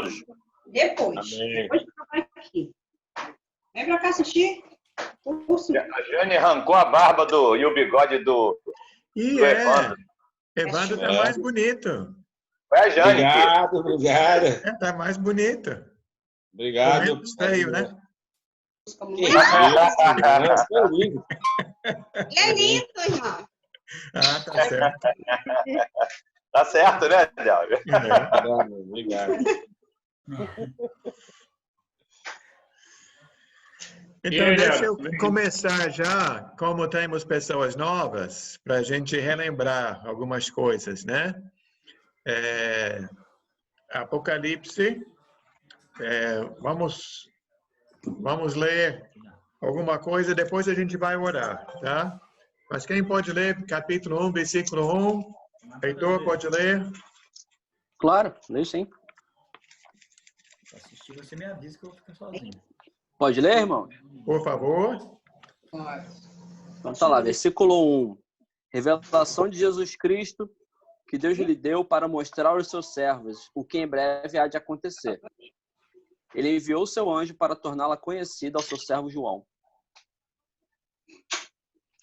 todos. Depois. Amém. Depois vai aqui. Vem pra cá assistir. A Jane arrancou a barba e o bigode do Evandro. Evandro tá mais bonito. Foi a Jane Obrigado, obrigado. Tá mais bonito. Obrigado. Menos feio, né? Que isso? Foi lindo. Ele é lindo, irmão. Ah, tá certo. Tá certo, né, Delvio? Obrigado. Então, deixa eu começar já, como temos pessoas novas, para a gente relembrar algumas coisas, né? Apocalipse, vamos ler alguma coisa, depois a gente vai orar, tá? Mas quem pode ler capítulo 1, versículo 1? Heitor, pode ler? Claro, leio sim. Se assistir, você me avisa que eu vou ficar sozinho. Pode ler, irmão? Por favor. Então tá lá, versículo 1. Revelação de Jesus Cristo, que Deus lhe deu para mostrar aos seus servos o que em breve há de acontecer. Ele enviou o seu anjo para torná-la conhecida ao seu servo João.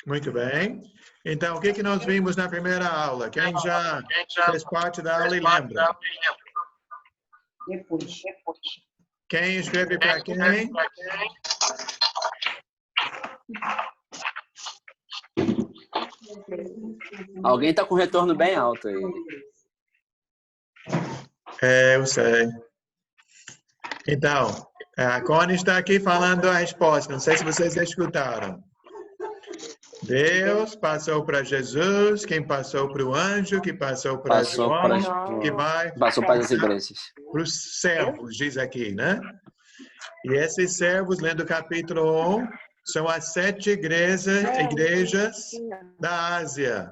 Muito bem. Então, o que nós vimos na primeira aula? Quem já fez parte da aula e lembra? Depois. Quem escreve para quem? Alguém tá com retorno bem alto aí. Eu sei. Então, a Connie está aqui falando a resposta. Não sei se vocês escutaram. Deus passou para Jesus, quem passou para o anjo, que passou para João, que vai passou para as igrejas. Para os servos, diz aqui, né? E esses servos, lendo o capítulo 1, são as 7 igrejas da Ásia,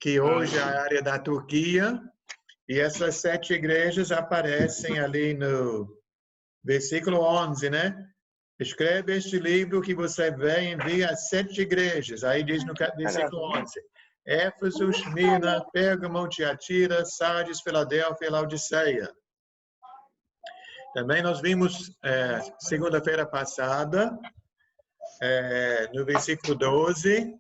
que hoje é a área da Turquia. E essas 7 igrejas aparecem ali no versículo 11, né? Escreve este livro que você vê e envia às 7 igrejas. Aí diz no versículo 11. Éfeso, Esmirna, Pérgamo, Tiatira, Sardes, Filadélfia e Laodiceia. Também nós vimos, segunda-feira passada, no versículo 12,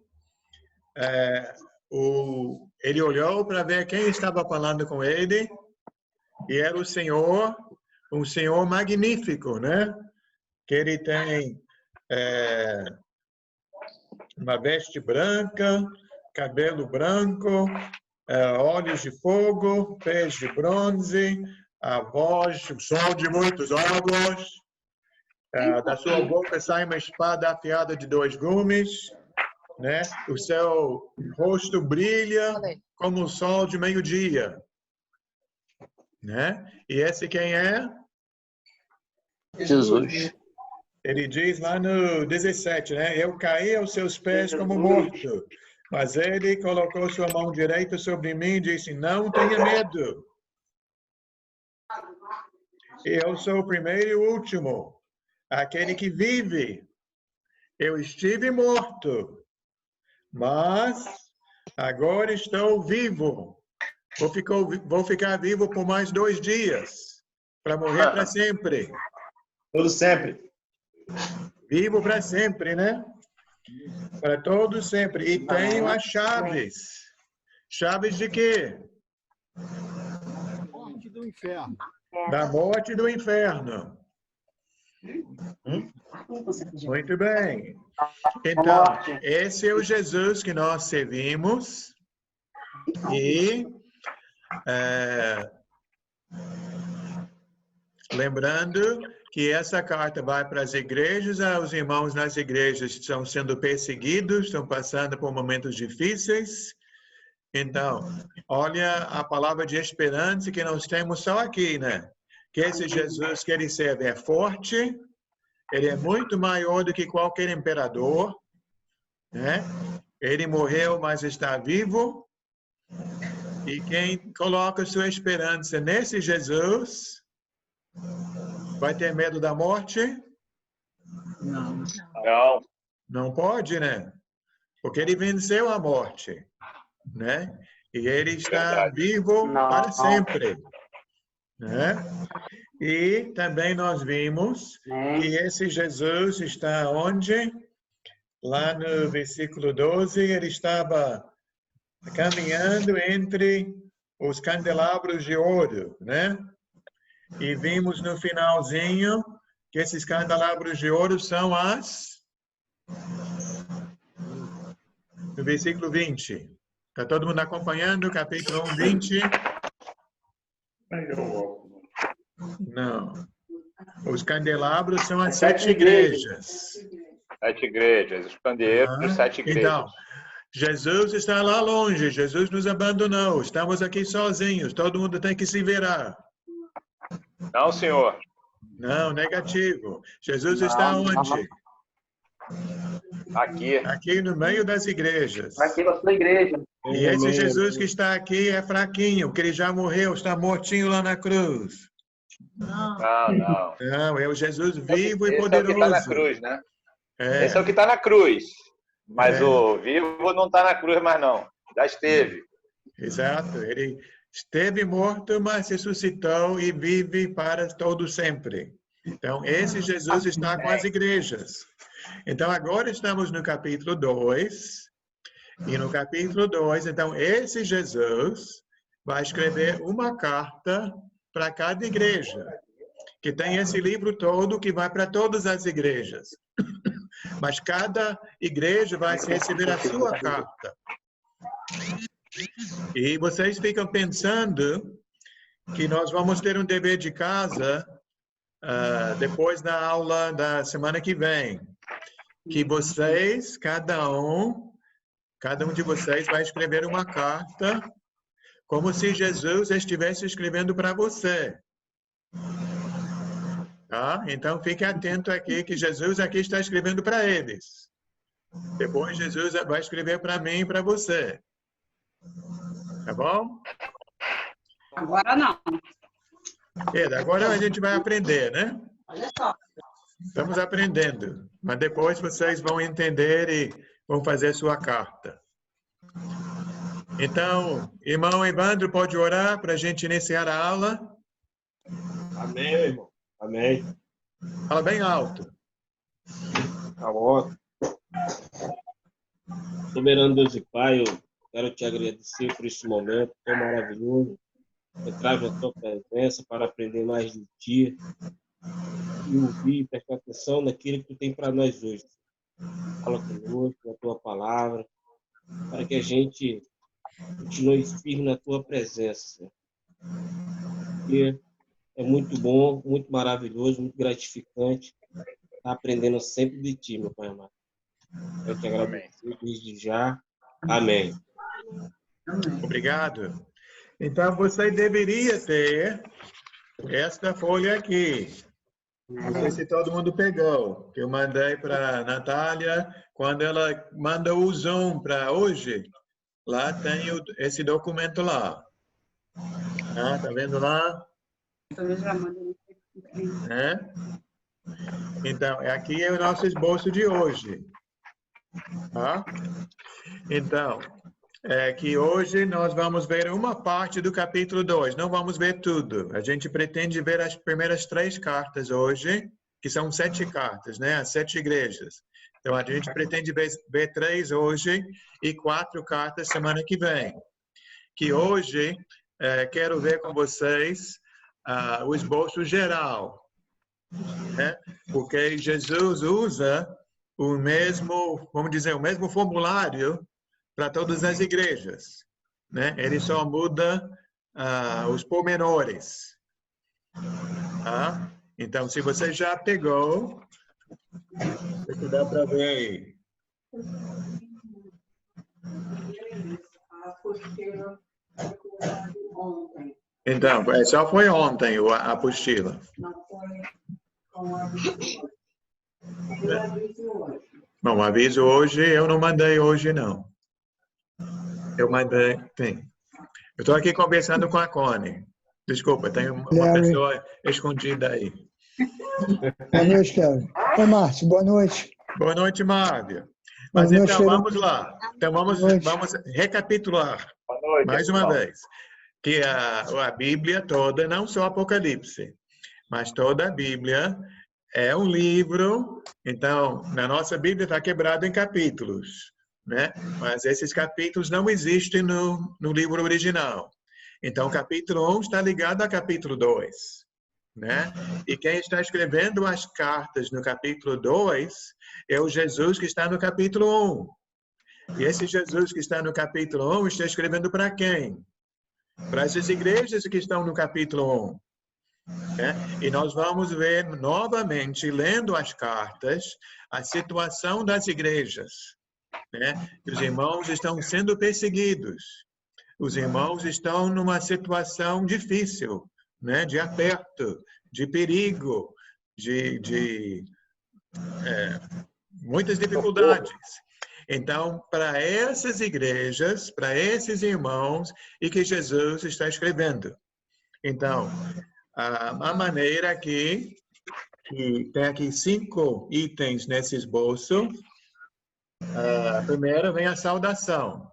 ele olhou para ver quem estava falando com ele, e era o Senhor, um Senhor magnífico, né? Que ele tem uma veste branca, cabelo branco, olhos de fogo, pés de bronze, a voz, o som de muitos órgãos. Da sua boca sai uma espada afiada de 2 gumes, né? O seu rosto brilha como o sol de meio-dia, né? E esse quem é? Jesus. Ele diz lá no 17, né? Eu caí aos seus pés como morto, mas ele colocou sua mão direita sobre mim e disse, não tenha medo. Eu sou o primeiro e o último, aquele que vive. Eu estive morto, mas agora estou vivo. Vou ficar vivo por mais 2 dias, para morrer para sempre. Todo sempre. Vivo para sempre, né? Para todo sempre. E tenho as chaves. Chaves de quê? Morte do inferno. Da morte e do inferno. Muito bem. Então, esse é o Jesus que nós servimos. E lembrando que essa carta vai para as igrejas, os irmãos nas igrejas estão sendo perseguidos, estão passando por momentos difíceis. Então, olha a palavra de esperança que nós temos só aqui, né? Que esse Jesus que ele serve é forte, ele é muito maior do que qualquer imperador, né? Ele morreu, mas está vivo. E quem coloca sua esperança nesse Jesus vai ter medo da morte? Não. Não. Não pode, né? Porque ele venceu a morte, né? E ele está vivo para sempre, né? E também nós vimos que esse Jesus está onde? Lá no versículo 12, ele estava caminhando entre os candelabros de ouro, né? E vimos no finalzinho que esses candelabros de ouro são no versículo 20. Está todo mundo acompanhando? Capítulo 1, 20? Não. Os candelabros são as 7 igrejas. 7 igrejas, os candeeiros, 7 igrejas. Então, Jesus está lá longe, Jesus nos abandonou, estamos aqui sozinhos, todo mundo tem que se virar. Não, senhor. Não, negativo. Jesus está onde? Aqui. Aqui no meio das igrejas. Aqui na sua igreja. E esse Jesus que está aqui é fraquinho, porque ele já morreu, está mortinho lá na cruz. Não. Não, é o Jesus vivo e Esse poderoso. é o que está na cruz, né? É. Esse é o que está na cruz. Mas o vivo não está na cruz mais, não. Já esteve. Exato. Ele esteve morto, mas ressuscitou e vive para todo sempre. Então, esse Jesus está com as igrejas. Então, agora estamos no capítulo 2. E no capítulo 2, então, esse Jesus vai escrever uma carta para cada igreja, que tem esse livro todo que vai para todas as igrejas. Mas cada igreja vai receber a sua carta. E vocês ficam pensando que nós vamos ter um dever de casa depois da aula da semana que vem. Que vocês, cada um de vocês vai escrever uma carta como se Jesus estivesse escrevendo para você. Tá? Então, fique atento aqui que Jesus aqui está escrevendo para eles. Depois, Jesus vai escrever para mim e para você. Tá bom? Agora não. Agora a gente vai aprender, né? Olha só. Estamos aprendendo. Mas depois vocês vão entender e vão fazer sua carta. Então, irmão Evandro, pode orar para a gente iniciar a aula? Amém, meu irmão. Amém. Fala bem alto. Tá bom. Soberano Deus e Pai, eu quero te agradecer por esse momento tão maravilhoso. Eu trago a tua presença para aprender mais de ti e ouvir e prestar atenção naquilo que tu tem para nós hoje. Fala conosco, na tua palavra, para que a gente continue firme na tua presença. Porque é muito bom, muito maravilhoso, muito gratificante estar aprendendo sempre de ti, meu Pai amado. Eu te agradeço desde já. Amém. Obrigado. Então, você deveria ter esta folha aqui. Não sei se todo mundo pegou, que eu mandei para a Natália. Quando ela manda o Zoom para hoje, lá tem esse documento lá. Tá vendo lá? Então, aqui é o nosso esboço de hoje. Tá? Então, que hoje nós vamos ver uma parte do capítulo 2. Não vamos ver tudo. A gente pretende ver as primeiras 3 cartas hoje, que são 7 cartas, né? As 7 igrejas. Então, a gente pretende ver 3 hoje e 4 cartas semana que vem. Que hoje, quero ver com vocês o esboço geral. Né? Porque Jesus usa o mesmo, vamos dizer, o mesmo formulário para todas as igrejas, né? Ele só muda os pormenores. Tá? Então, se você já pegou, dá para ver aí. Então, só foi ontem a apostila. Bom, o aviso hoje, eu não mandei hoje, não. Eu mandei, tem. Eu estou aqui conversando com a Connie. Desculpa, tem uma pessoa escondida aí. Boa noite, Kelly. Oi, Márcio, boa noite. Boa noite, Márcio. Mas boa noite, então, vamos lá. Então, vamos recapitular mais uma vez. Que a Bíblia toda, não só Apocalipse, mas toda a Bíblia é um livro. Então, na nossa Bíblia está quebrado em capítulos, né? Mas esses capítulos não existem no livro original. Então, o capítulo 1 está ligado ao capítulo 2, né? E quem está escrevendo as cartas no capítulo 2 é o Jesus que está no capítulo 1. E esse Jesus que está no capítulo 1 está escrevendo para quem? Para essas igrejas que estão no capítulo 1. Né? E nós vamos ver novamente, lendo as cartas, a situação das igrejas. Né? Os irmãos estão sendo perseguidos. Os irmãos estão numa situação difícil, né? De aperto, de perigo, de muitas dificuldades. Então, para essas igrejas, para esses irmãos, e que Jesus está escrevendo. Então, a maneira que tem aqui 5 itens nesse esboço. Primeiro vem a saudação,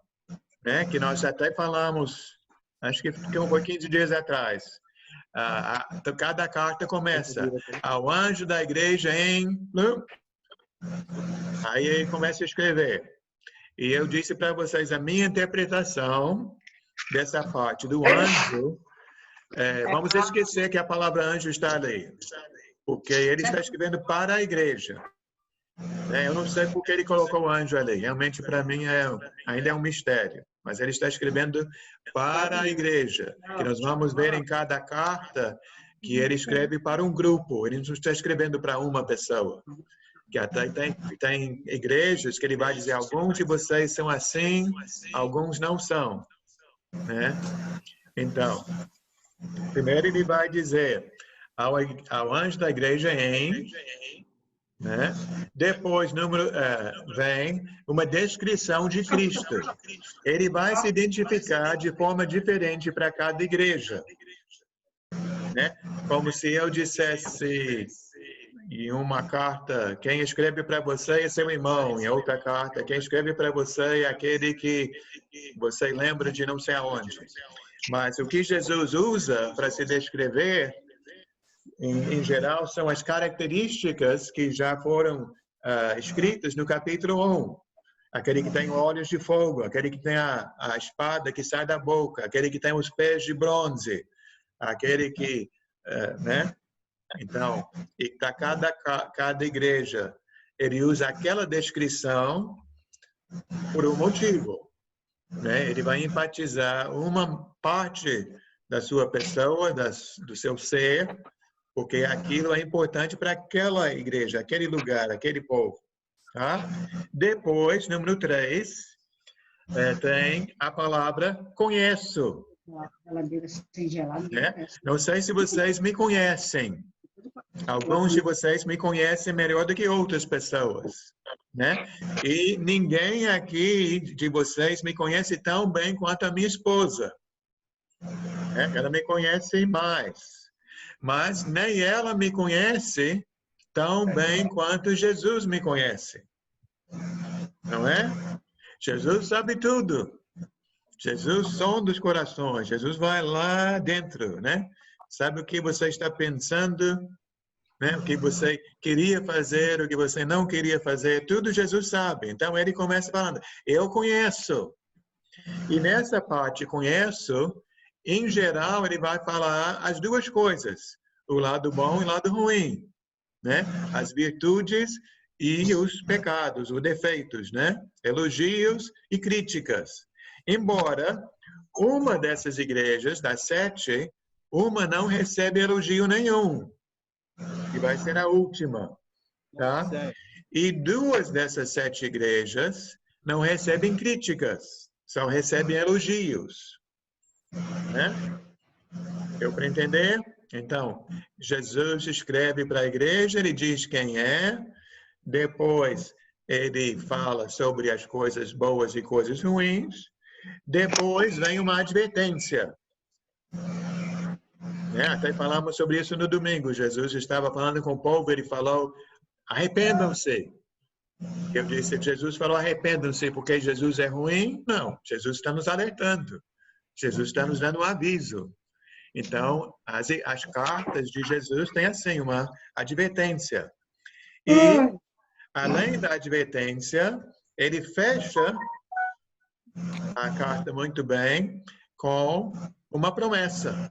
né? Que nós até falamos, acho que foi 15 dias atrás. Cada carta começa ao anjo da igreja em... Aí ele começa a escrever. E eu disse para vocês a minha interpretação dessa parte do anjo. Vamos esquecer que a palavra anjo está ali, porque ele está escrevendo para a igreja. Eu não sei por que ele colocou anjo ali. Realmente, para mim, ainda é um mistério. Mas ele está escrevendo para a igreja. Que nós vamos ver em cada carta que ele escreve para um grupo. Ele não está escrevendo para uma pessoa. Que até tem igrejas que ele vai dizer, alguns de vocês são assim, alguns não são. Né? Então, primeiro ele vai dizer ao anjo da igreja em... Né? Depois vem uma descrição de Cristo. Ele vai se identificar de forma diferente para cada igreja. Né? Como se eu dissesse em uma carta, quem escreve para você é seu irmão. Em outra carta, quem escreve para você é aquele que você lembra de não sei aonde. Mas o que Jesus usa para se descrever, em geral, são as características que já foram escritas no capítulo 1. Aquele que tem olhos de fogo, aquele que tem a espada que sai da boca, aquele que tem os pés de bronze, aquele que... né? Então, e para cada igreja, ele usa aquela descrição por um motivo. Né? Ele vai enfatizar uma parte da sua pessoa, do seu ser, porque aquilo é importante para aquela igreja, aquele lugar, aquele povo. Tá? Depois, número 3, tem a palavra conheço. Né? Não sei se vocês me conhecem. Alguns de vocês me conhecem melhor do que outras pessoas. Né? E ninguém aqui de vocês me conhece tão bem quanto a minha esposa. Né? Ela me conhece mais. Mas nem ela me conhece tão bem quanto Jesus me conhece. Não é? Jesus sabe tudo. Jesus sonda os corações. Jesus vai lá dentro, né? Sabe o que você está pensando, né? O que você queria fazer, o que você não queria fazer. Tudo Jesus sabe. Então, ele começa falando, eu conheço. E nessa parte, conheço, em geral, ele vai falar as duas coisas. O lado bom e o lado ruim. Né? As virtudes e os pecados, os defeitos. Né? Elogios e críticas. Embora uma dessas igrejas, das 7, uma não recebe elogio nenhum. Que vai ser a última. Tá? E 2 dessas 7 igrejas não recebem críticas. Só recebem elogios. Né? Deu para entender? Então, Jesus escreve para a igreja, ele diz quem é, depois ele fala sobre as coisas boas e coisas ruins, depois vem uma advertência. Né? Até falamos sobre isso no domingo. Jesus estava falando com o povo, ele falou, arrependam-se. Eu disse, Jesus falou, arrependam-se porque Jesus é ruim? Não, Jesus está nos alertando. Jesus está nos dando um aviso. Então, as cartas de Jesus têm assim uma advertência. E, além da advertência, ele fecha a carta muito bem com uma promessa.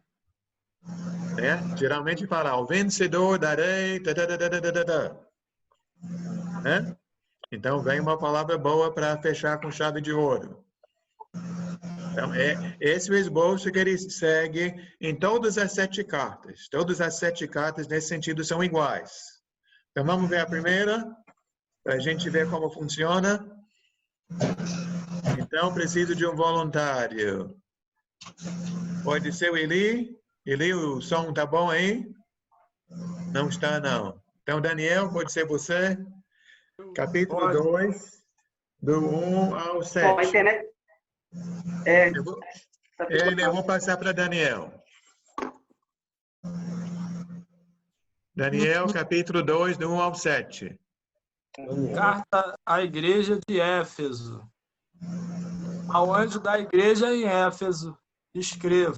Né? Geralmente fala, ao vencedor darei... Né? Então, vem uma palavra boa para fechar com chave de ouro. Então, esse é o esboço que ele segue em todas as 7 cartas. Todas as 7 cartas, nesse sentido, são iguais. Então, vamos ver a primeira, para a gente ver como funciona. Então, preciso de um voluntário. Pode ser o Eli? Eli, o som está bom aí? Não está, não. Então, Daniel, pode ser você? Capítulo 2, do 1 ao 7. Bom, a internet... Eu vou passar para Daniel. Daniel, capítulo 2, do 1 ao 7. Carta à igreja de Éfeso. Ao anjo da igreja em Éfeso, escrevo.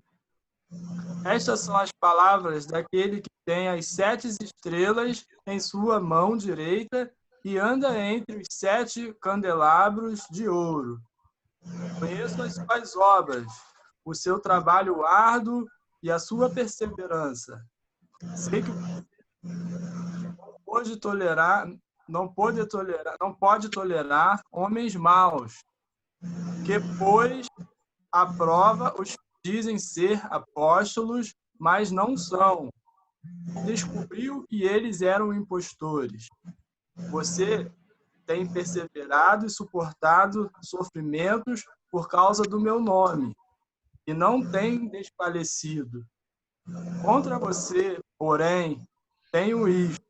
Estas são as palavras daquele que tem as 7 estrelas em sua mão direita e anda entre os 7 candelabros de ouro. Conheço as suas obras, o seu trabalho árduo e a sua perseverança. Sei que não pode tolerar homens maus, que, pois, aprova os que dizem ser apóstolos, mas não são. Descobriu que eles eram impostores. Você tem perseverado e suportado sofrimentos por causa do meu nome, e não tem desfalecido. Contra você, porém, tenho isto.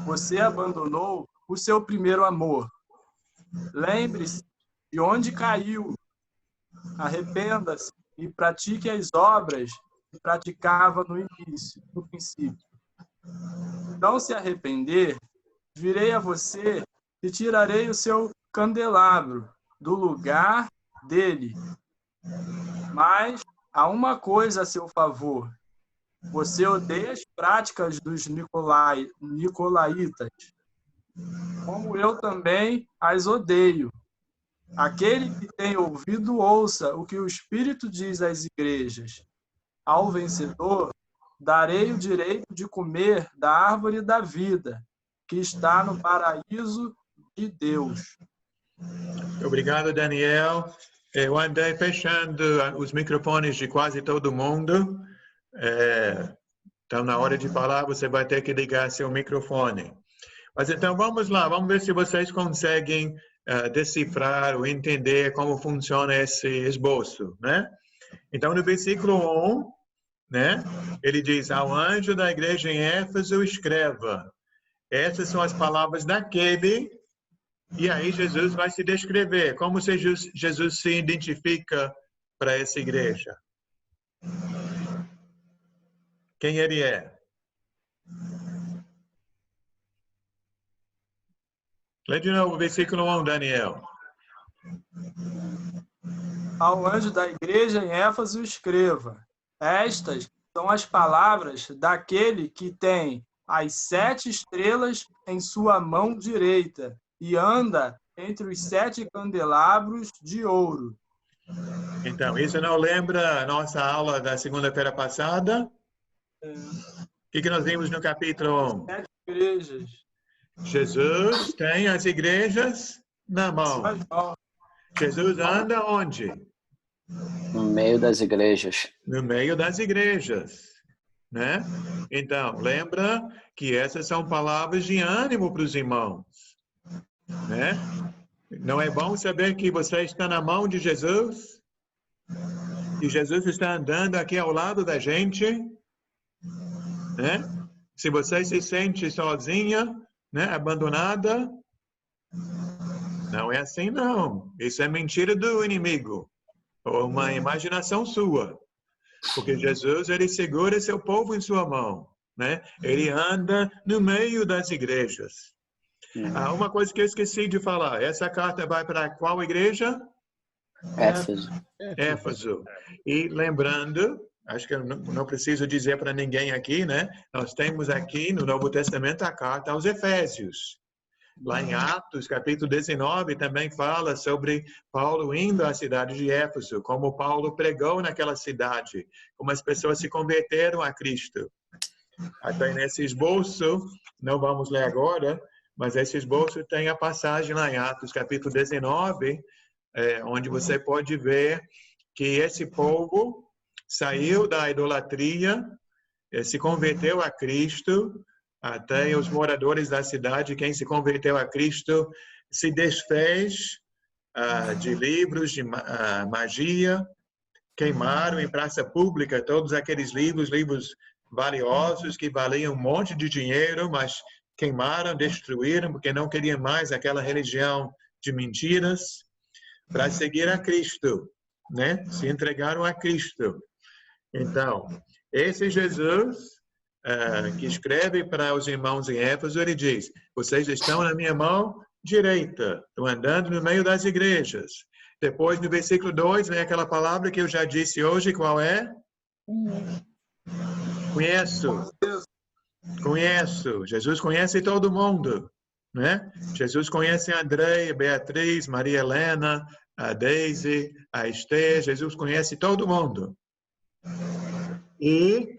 Você abandonou o seu primeiro amor. Lembre-se de onde caiu. Arrependa-se e pratique as obras que praticava no princípio. Não se arrepender, virei a você e tirarei o seu candelabro do lugar dele. Mas há uma coisa a seu favor. Você odeia as práticas dos nicolaítas, como eu também as odeio. Aquele que tem ouvido, ouça o que o Espírito diz às igrejas. Ao vencedor, darei o direito de comer da árvore da vida, que está no paraíso de Deus. Obrigado, Daniel. Eu andei fechando os microfones de quase todo mundo. Então, na hora de falar, você vai ter que ligar seu microfone. Mas então, vamos lá. Vamos ver se vocês conseguem decifrar ou entender como funciona esse esboço, né? Então, no versículo 1, né, ele diz, ao anjo da igreja em Éfeso, escreva. Essas são as palavras daquele, e aí Jesus vai se descrever. Como Jesus se identifica para essa igreja? Quem ele é? Lê de novo o versículo 1, Daniel. Ao anjo da igreja em Éfeso escreva. Estas são as palavras daquele que tem as 7 estrelas em sua mão direita e anda entre os 7 candelabros de ouro. Então, isso não lembra a nossa aula da segunda-feira passada? O que nós vimos no capítulo 1? 7 igrejas. Jesus tem as igrejas na mão. Jesus anda onde? No meio das igrejas. No meio das igrejas, né? Então, lembra que essas são palavras de ânimo para os irmãos, né? Não é bom saber que você está na mão de Jesus? E Jesus está andando aqui ao lado da gente, né? Se você se sente sozinha, né, abandonada, não é assim não. Isso é mentira do inimigo, ou uma imaginação sua. Porque Jesus, ele segura seu povo em sua mão, né? Ele anda no meio das igrejas. Uma coisa que eu esqueci de falar, essa carta vai para qual igreja? Éfeso. Éfeso. E lembrando, Acho que eu não preciso dizer para ninguém aqui, né? Nós temos aqui no Novo Testamento a carta aos Efésios. Lá em Atos, capítulo 19, também fala sobre Paulo indo à cidade de Éfeso, como Paulo pregou naquela cidade, como as pessoas se converteram a Cristo. Até nesse esboço, não vamos ler agora, mas esse esboço tem a passagem lá em Atos, capítulo 19, onde você pode ver que esse povo saiu da idolatria, se converteu a Cristo. Até os moradores da cidade, quem se converteu a Cristo, se desfez de livros de magia, queimaram em praça pública todos aqueles livros valiosos que valiam um monte de dinheiro, mas queimaram, destruíram, porque não queriam mais aquela religião de mentiras, para seguir a Cristo, né? Se entregaram a Cristo. Então, esse Jesus que escreve para os irmãos em Éfeso, ele diz: vocês estão na minha mão direita, estão andando no meio das igrejas. Depois, no versículo 2, vem aquela palavra que eu já disse hoje, qual é? Conheço. Conheço. Jesus conhece todo mundo, né? Jesus conhece a Andréia, Beatriz, Maria Helena, a Daisy, a Esther. Jesus conhece todo mundo. E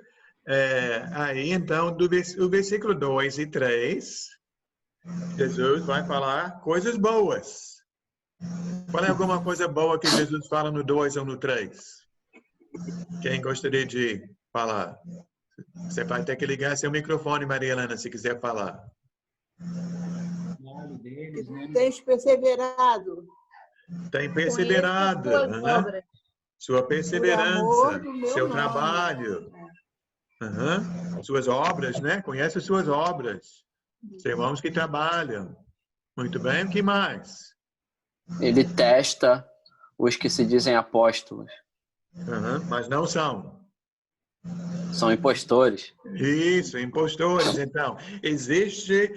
aí, então, do versículo 2 e 3, Jesus vai falar coisas boas. Qual é alguma coisa boa que Jesus fala no 2 ou no 3? Quem gostaria de falar? Você vai ter que ligar seu microfone, Maria Helena, se quiser falar. Tens perseverado. Tem perseverado. Sua perseverança, seu trabalho. Suas obras, né? Conhece suas obras. Os irmãos que trabalham. Muito bem, o que mais? Ele testa os que se dizem apóstolos. Mas não são. São impostores. Isso, impostores. Então, existe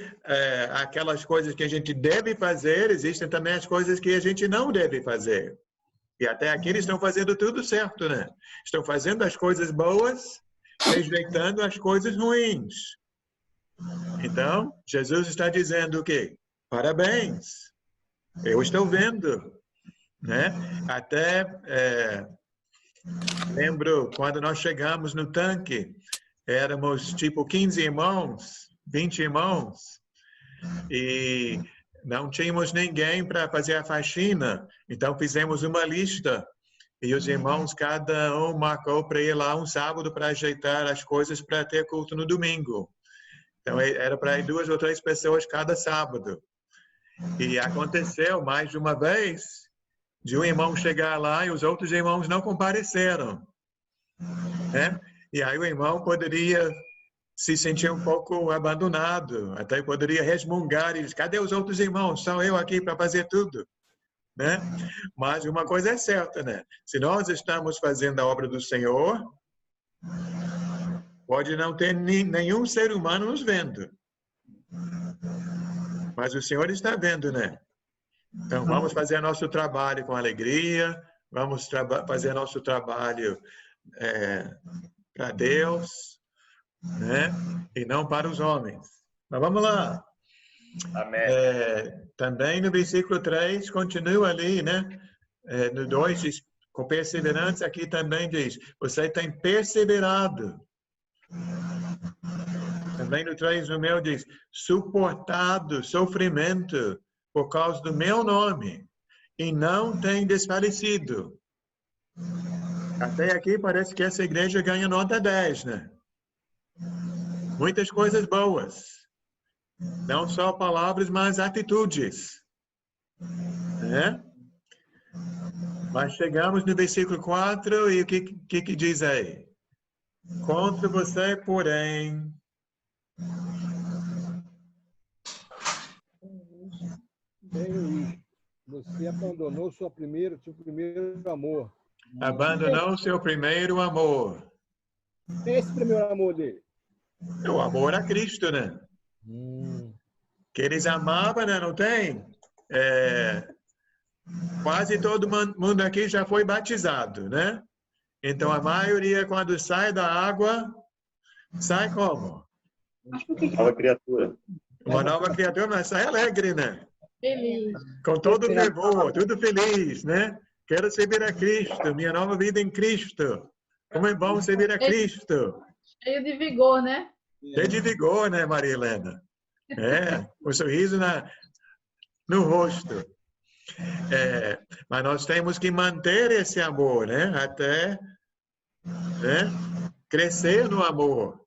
aquelas coisas que a gente deve fazer, existem também as coisas que a gente não deve fazer. E até aqui eles estão fazendo tudo certo, né? Estão fazendo as coisas boas, rejeitando as coisas ruins. Então, Jesus está dizendo o quê? Parabéns, eu estou vendo, né? Até lembro quando nós chegamos no tanque, éramos tipo 15 irmãos, 20 irmãos, e não tínhamos ninguém para fazer a faxina, então fizemos uma lista. E os irmãos, cada um marcou para ir lá um sábado para ajeitar as coisas para ter culto no domingo. Então, era para ir 2 ou 3 pessoas cada sábado. E aconteceu mais de uma vez de um irmão chegar lá e os outros irmãos não compareceram, né? E aí o irmão poderia se sentir um pouco abandonado, até poderia resmungar e dizer: cadê os outros irmãos? Só eu aqui para fazer tudo. Né? Mas uma coisa é certa, né? Se nós estamos fazendo a obra do Senhor, pode não ter nenhum ser humano nos vendo, mas o Senhor está vendo, né? Então vamos fazer nosso trabalho com alegria, vamos fazer nosso trabalho para Deus, né? E não para os homens. Mas vamos lá. Amém. Também no versículo 3, continua ali, né? No 2 diz, com perseverança, aqui também diz, você tem perseverado. Também no 3, no meu diz, suportado sofrimento por causa do meu nome e não tem desfalecido. Até aqui parece que essa igreja ganha nota 10, né? Muitas coisas boas. Não só palavras, mas atitudes. Né? Mas chegamos no versículo 4 e o que diz aí? Contra você, porém. Você abandonou seu primeiro amor. Abandonou seu primeiro amor. Quem é esse primeiro amor dele? É o amor a Cristo, né? Que eles amavam, né? Não tem? Quase todo mundo aqui já foi batizado, né? Então, a maioria, quando sai da água, sai como? Nova criatura. Uma nova criatura, mas sai alegre, né? Feliz. Com todo fervor, tudo feliz, né? Quero servir a Cristo, minha nova vida em Cristo. Como é bom servir a Cristo. Cheio de vigor, né? Cheio de vigor, né, Maria Helena? Um sorriso no rosto. Mas nós temos que manter esse amor, né? Até crescer no amor.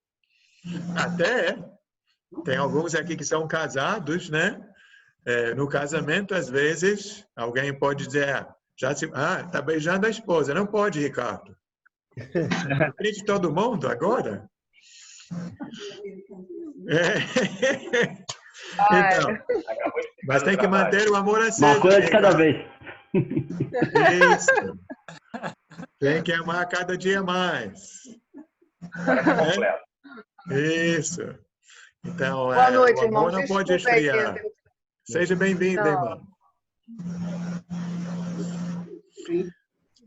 Até tem alguns aqui que são casados, né? No casamento, às vezes, alguém pode dizer, tá beijando a esposa. Não pode, Ricardo. Frente todo mundo agora? Então, mas tem que manter o amor aceso. Uma coisa de cada vez. Isso. Tem que amar cada dia mais. Isso. Então, Boa noite, o amor irmão. não pode esfriar. Seja bem-vindo, irmão.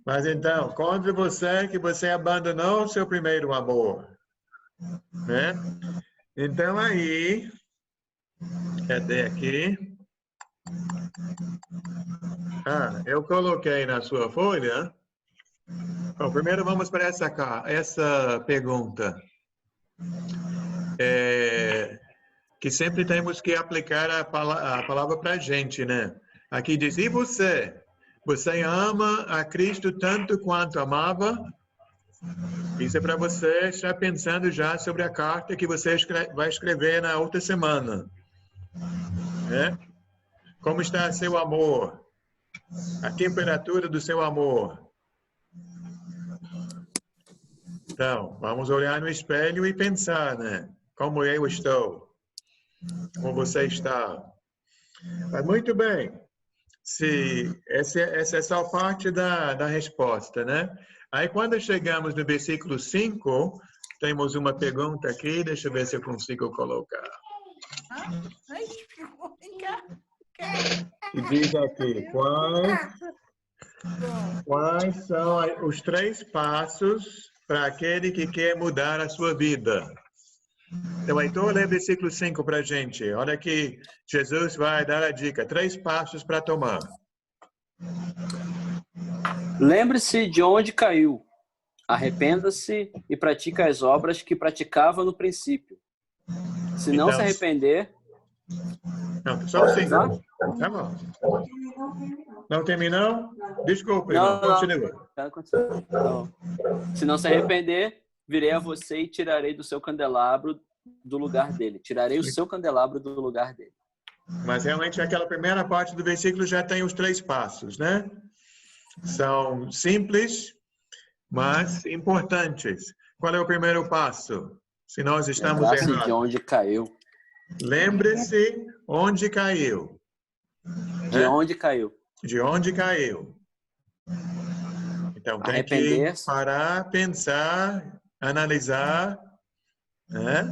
Mas então, conte você que você abandonou o seu primeiro amor. Né? Então, aí, cadê aqui? Eu coloquei na sua folha. Bom, primeiro vamos para essa pergunta. Que sempre temos que aplicar a palavra para a gente, né? Aqui diz, e você? Você ama a Cristo tanto quanto amava? Isso é para você estar pensando já sobre a carta que você vai escrever na outra semana. Né? Como está seu amor? A temperatura do seu amor? Então, vamos olhar no espelho e pensar, né? Como eu estou? Como você está? Mas muito bem. Essa é só parte da resposta, né? Aí, quando chegamos no versículo 5, temos uma pergunta aqui. Deixa eu ver se eu consigo colocar. E diz aqui, quais são os 3 passos para aquele que quer mudar a sua vida? Então, Heitor, lê o versículo 5 para a gente. Olha que Jesus vai dar a dica. 3 passos para tomar. Lembre-se de onde caiu. Arrependa-se e pratique as obras que praticava no princípio. Se não se arrepender... Não, só o 5. Tá bom. Não terminou? Desculpa, irmão. Continua. Não. Se não se arrepender, virei a você e tirarei do seu candelabro do lugar dele. Tirarei o seu candelabro do lugar dele. Mas realmente aquela primeira parte do versículo já tem os 3 passos, né? São simples, mas importantes. Qual é o primeiro passo? Se nós estamos errados. Lembre-se de onde caiu. Lembre-se onde caiu. De onde caiu. De onde caiu. Então, tem que parar, pensar, analisar, né?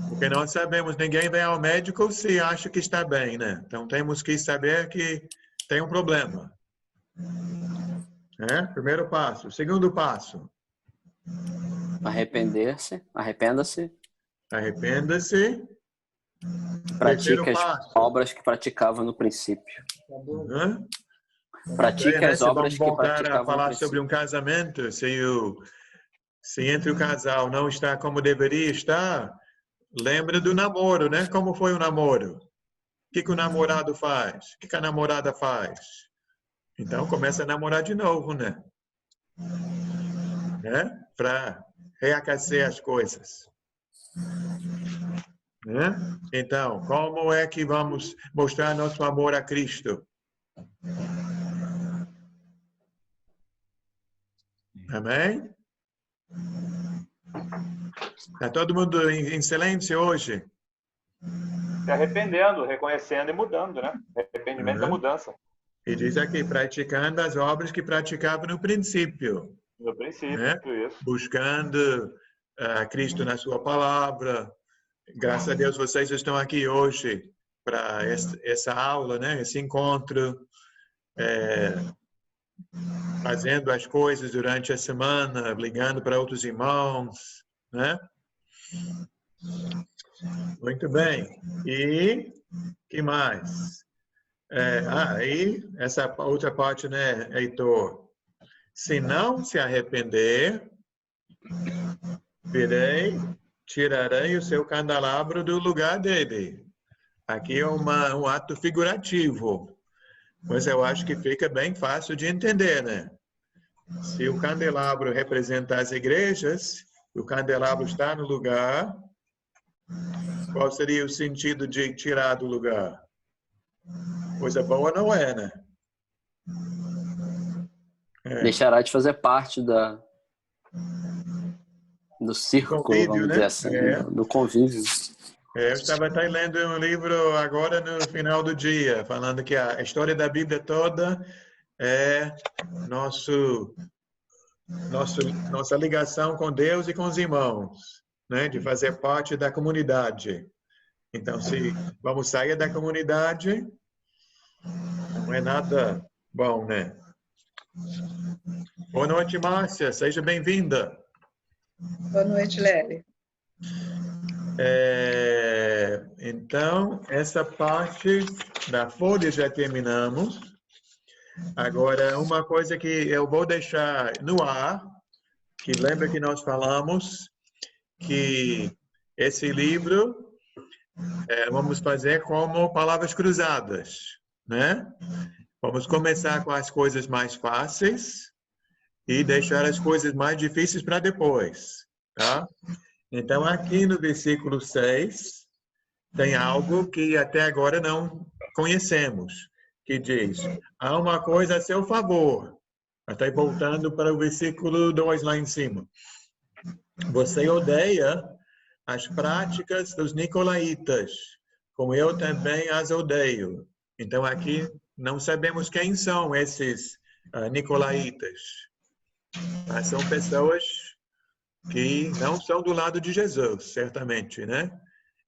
Porque nós sabemos, ninguém vai ao médico se acha que está bem, né? Então, temos que saber que tem um problema. Primeiro passo. Segundo passo. Arrepender-se. Arrependa-se. Arrependa-se. Pratique as obras que praticava no princípio. Pratique as obras que praticava no princípio. Vamos voltar a falar sobre um casamento. Se entre o casal não está como deveria estar, lembra do namoro, né? Como foi o namoro? O que o namorado faz? O que a namorada faz? Então, começa a namorar de novo, né? Para reaquecer as coisas. Então, como é que vamos mostrar nosso amor a Cristo? Amém? Está todo mundo em silêncio hoje? Se arrependendo, reconhecendo e mudando, né? Arrependimento é mudança. E diz aqui, praticando as obras que praticava no princípio. No princípio, isso. Buscando Cristo na sua palavra. Graças a Deus vocês estão aqui hoje para essa aula, né? Esse encontro. fazendo as coisas durante a semana, ligando para outros irmãos, né? Muito bem. E que mais? Aí, essa outra parte, né, Heitor? Se não se arrepender, tirarei o seu candelabro do lugar dele. Aqui é um ato figurativo, mas eu acho que fica bem fácil de entender, né? Se o candelabro representa as igrejas, o candelabro está no lugar, qual seria o sentido de tirar do lugar? Coisa boa não é, né? Deixará de fazer parte do círculo, Convívio, vamos né? dizer assim, do convívio. Eu estava até lendo um livro agora no final do dia, falando que a história da Bíblia toda é nossa ligação com Deus e com os irmãos, né? De fazer parte da comunidade. Então, se vamos sair da comunidade, não é nada bom, né? Boa noite, Márcia. Seja bem-vinda. Boa noite, Lélia. Então, essa parte da folha já terminamos. Agora, uma coisa que eu vou deixar no ar, que lembra que nós falamos que esse livro vamos fazer como palavras cruzadas, né? Vamos começar com as coisas mais fáceis e deixar as coisas mais difíceis para depois, tá? Então, aqui no versículo 6, tem algo que até agora não conhecemos, que diz, há uma coisa a seu favor. Até voltando para o versículo 2 lá em cima. Você odeia as práticas dos nicolaítas, como eu também as odeio. Então, aqui não sabemos quem são esses nicolaítas. Mas são pessoas que não são do lado de Jesus, certamente, né?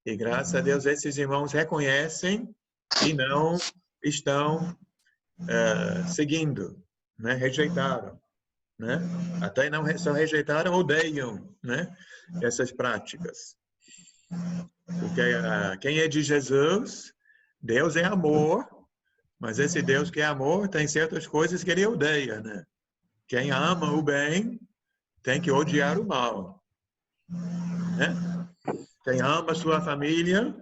E graças a Deus esses irmãos reconhecem e não estão seguindo, né? Rejeitaram, né? Até não só rejeitaram, odeiam, né? Essas práticas. Porque quem é de Jesus, Deus é amor, mas esse Deus que é amor tem certas coisas que ele odeia, né? Quem ama o bem tem que odiar o mal, né? Quem ama sua família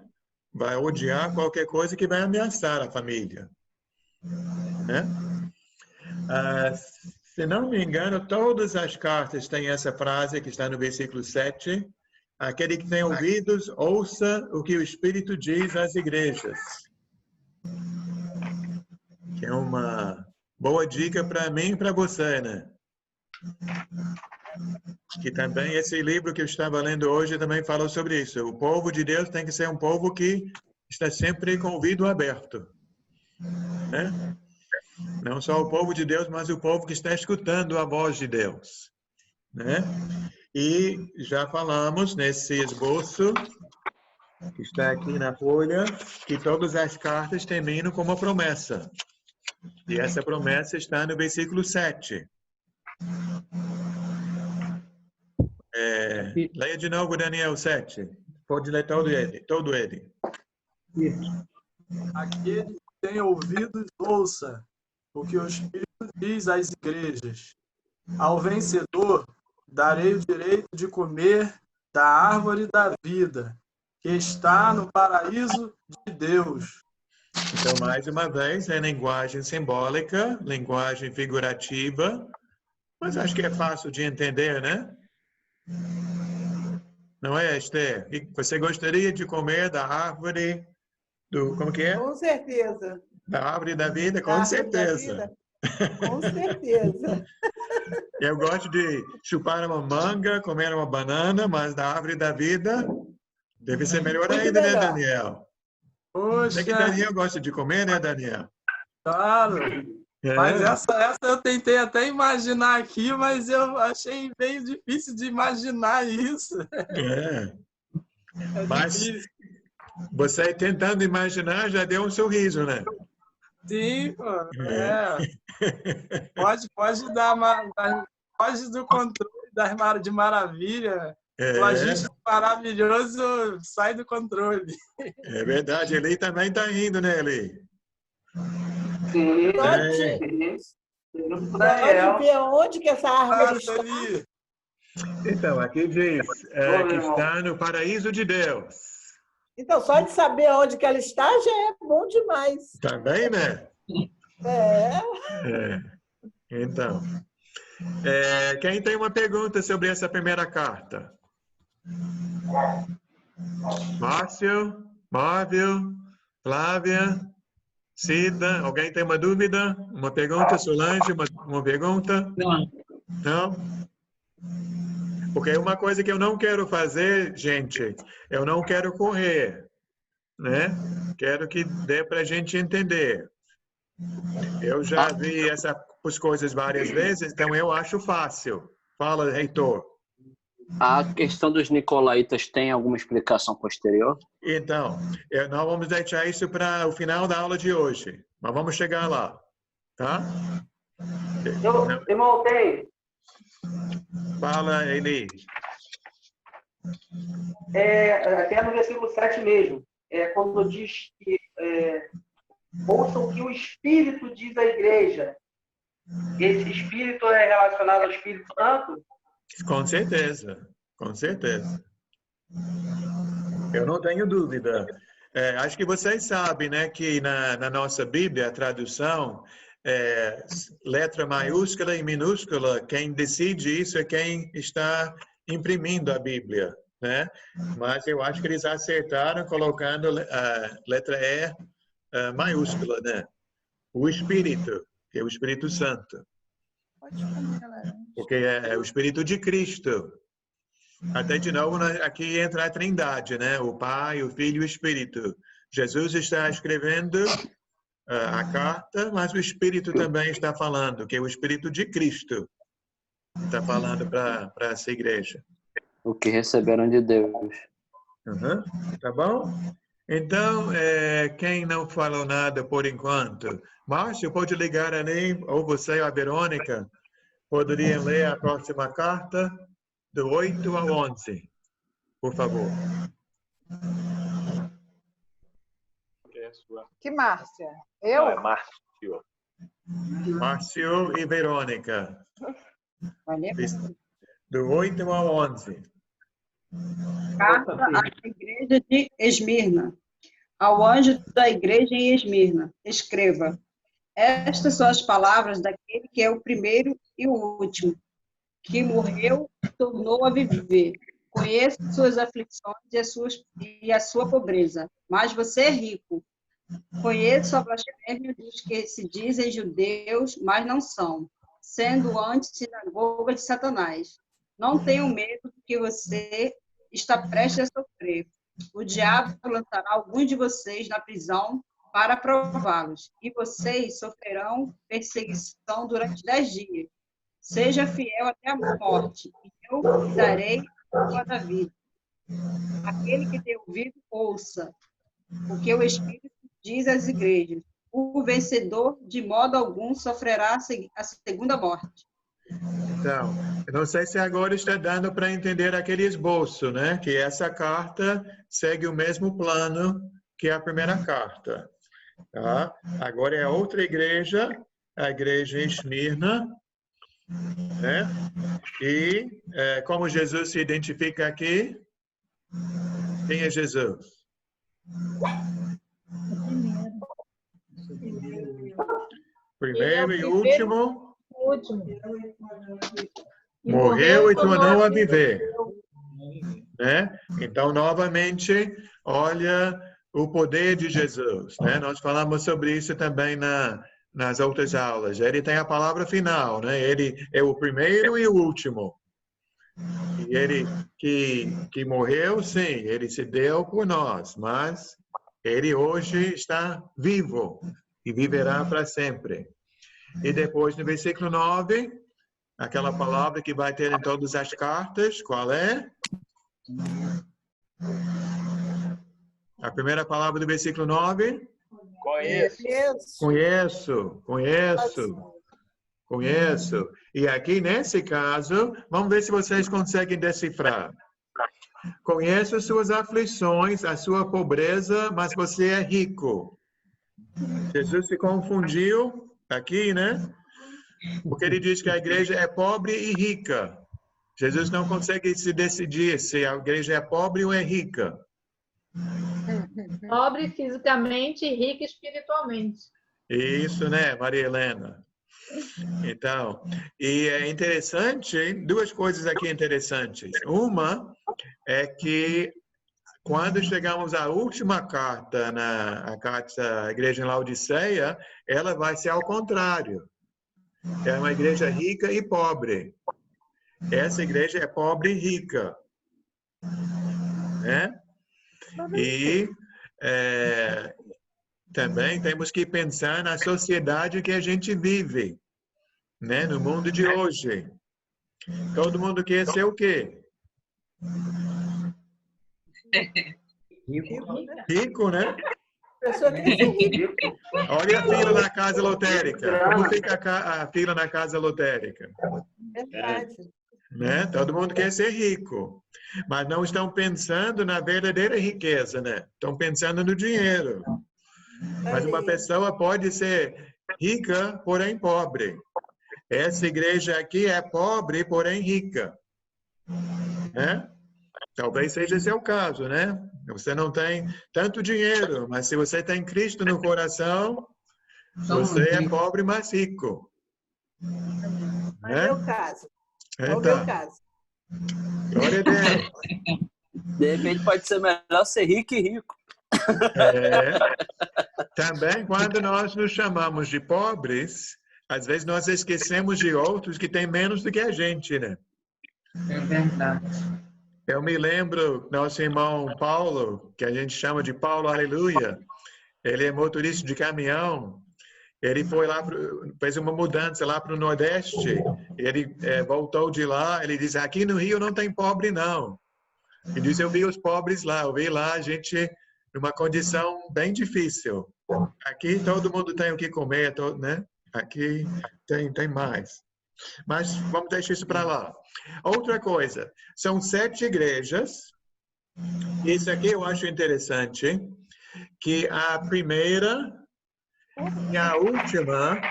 vai odiar qualquer coisa que vai ameaçar a família, né? Se não me engano, todas as cartas têm essa frase que está no versículo 7. Aquele que tem ouvidos, ouça o que o Espírito diz às igrejas. Que é uma boa dica para mim e para você, né? Que também esse livro que eu estava lendo hoje também falou sobre isso. O povo de Deus tem que ser um povo que está sempre com o ouvido aberto, né? Não só o povo de Deus, mas o povo que está escutando a voz de Deus, né? E já falamos nesse esboço que está aqui na folha que todas as cartas terminam com uma promessa. E essa promessa está no versículo 7. Leia de novo Daniel 7. Pode ler todo ele. Aquele que tem ouvidos, ouça o que o Espírito diz às igrejas. Ao vencedor, darei o direito de comer da árvore da vida, que está no paraíso de Deus. Então, mais uma vez, é linguagem simbólica, linguagem figurativa, mas acho que é fácil de entender, né? Não é, Esther? Você gostaria de comer da árvore do... Como que é? Com certeza. Da árvore da vida? Com certeza. Com certeza. Eu gosto de chupar uma manga, comer uma banana, mas da árvore da vida deve ser melhor ainda, né, Daniel? Poxa. Sei que Daniel gosta de comer, né, Daniel? Claro. Mas essa eu tentei até imaginar aqui, mas eu achei meio difícil de imaginar isso. Mas você tentando imaginar já deu um sorriso, né? Sim, pô. Pode dar pode do controle de maravilha. O agente maravilhoso sai do controle. É verdade, Eli também está indo, né, Eli? Sim. Pode ver onde que essa árvore está. Então, aqui diz que está no paraíso de Deus. Então, só de saber onde que ela está já é bom demais. Também, né? Então, quem tem uma pergunta sobre essa primeira carta? Márcio, Marvel, Flávia, Cida, alguém tem uma dúvida? Uma pergunta, Solange, uma pergunta? Não? Porque uma coisa que eu não quero fazer, gente, eu não quero correr, né? Quero que dê para a gente entender. Eu já vi essas coisas várias vezes, então eu acho fácil. Fala, reitor. A questão dos nicolaítas tem alguma explicação posterior? Então, nós vamos deixar isso para o final da aula de hoje. Mas vamos chegar lá, tá? Irmão, tem. Fala, Eli. Até no versículo 7 mesmo, quando diz que ouçam o que o Espírito diz à igreja. Esse Espírito é relacionado ao Espírito Santo? Com certeza, com certeza. Eu não tenho dúvida. Acho que vocês sabem, né, que na nossa Bíblia, a tradução, letra maiúscula e minúscula, quem decide isso é quem está imprimindo a Bíblia, né? Mas eu acho que eles acertaram colocando a letra E maiúscula, né? O Espírito, que é o Espírito Santo. Porque é o Espírito de Cristo. Até de novo, aqui entra a Trindade, né? O Pai, o Filho e o Espírito. Jesus está escrevendo a carta, mas o Espírito também está falando, que é o Espírito de Cristo. Está falando para essa igreja. O que receberam de Deus. Tá bom? Então, quem não falou nada por enquanto? Márcio, pode ligar ali, ou você ou a Verônica, poderiam ler a próxima carta, do 8 ao 11, por favor. Que Márcia? Eu? Não, é Márcio. Márcio e Verônica. Do 8 ao 11. Carta à igreja de Esmirna. Ao anjo da igreja em Esmirna, escreva: estas são as palavras daquele que é o primeiro e o último, que morreu e tornou a viver. Conheço suas aflições e a sua pobreza, mas você é rico. Conheço a blasfêmia dos que se dizem judeus, mas não são, sendo antes sinagoga de Satanás. Não tenham medo do que você está prestes a sofrer. O diabo lançará alguns de vocês na prisão para prová-los, e vocês sofrerão perseguição durante 10 dias. Seja fiel até a morte, e eu lhe darei a da vida. Aquele que tem ouvido, ouça o que o Espírito diz às igrejas. O vencedor, de modo algum, sofrerá a segunda morte. Então, eu não sei se agora está dando para entender aquele esboço, né? Que essa carta segue o mesmo plano que a primeira carta. Tá? Agora é outra igreja, a igreja em Esmirna, né? E como Jesus se identifica aqui? Quem é Jesus? Primeiro e último. Morreu e tornou a viver. Né? Então, novamente, olha o poder de Jesus. Né? Nós falamos sobre isso também nas outras aulas. Ele tem a palavra final. Né? Ele é o primeiro e o último. E ele que morreu, sim, ele se deu por nós, mas ele hoje está vivo e viverá para sempre. E depois, no versículo 9, aquela palavra que vai ter em todas as cartas, qual é? A primeira palavra do versículo 9? Conheço. E aqui, nesse caso, vamos ver se vocês conseguem decifrar. Conheço suas aflições, a sua pobreza, mas você é rico. Jesus se confundiu aqui, né? Porque ele diz que a igreja é pobre e rica. Jesus não consegue se decidir se a igreja é pobre ou é rica. Pobre fisicamente e rico espiritualmente. Isso, né, Maria Helena? Então, e é interessante, duas coisas aqui interessantes. Uma é que quando chegamos à última carta, a carta à igreja em Laodiceia, ela vai ser ao contrário. É uma igreja rica e pobre. Essa igreja é pobre e rica. Né? E também temos que pensar na sociedade que a gente vive, né? No mundo de hoje. Todo mundo quer ser o quê? Rico, né? Olha a fila na casa lotérica. Como fica a fila na casa lotérica? Verdade. Né? Todo mundo quer ser rico, mas não estão pensando na verdadeira riqueza, né? Estão pensando no dinheiro. Mas uma pessoa pode ser rica, porém pobre. Essa igreja aqui é pobre, porém rica. Né? Talvez seja esse o caso, né? Você não tem tanto dinheiro, mas se você tem Cristo no coração, você é pobre, mas rico. Não é meu caso. É o Então, meu caso. glória a Deus. De repente pode ser melhor ser rico e rico. Também, quando nós nos chamamos de pobres, às vezes nós esquecemos de outros que têm menos do que a gente, né? É verdade. Eu me lembro, nosso irmão Paulo, que a gente chama de Paulo Aleluia, ele é motorista de caminhão, ele foi lá, fez uma mudança lá para o Nordeste, ele voltou de lá, ele diz, aqui no Rio não tem pobre não. Ele diz, eu vi os pobres lá, eu vi lá a gente numa condição bem difícil. Aqui todo mundo tem o que comer, né? Aqui tem mais. Mas vamos deixar isso para lá. Outra coisa, são 7 igrejas. Isso aqui eu acho interessante, que a primeira e a última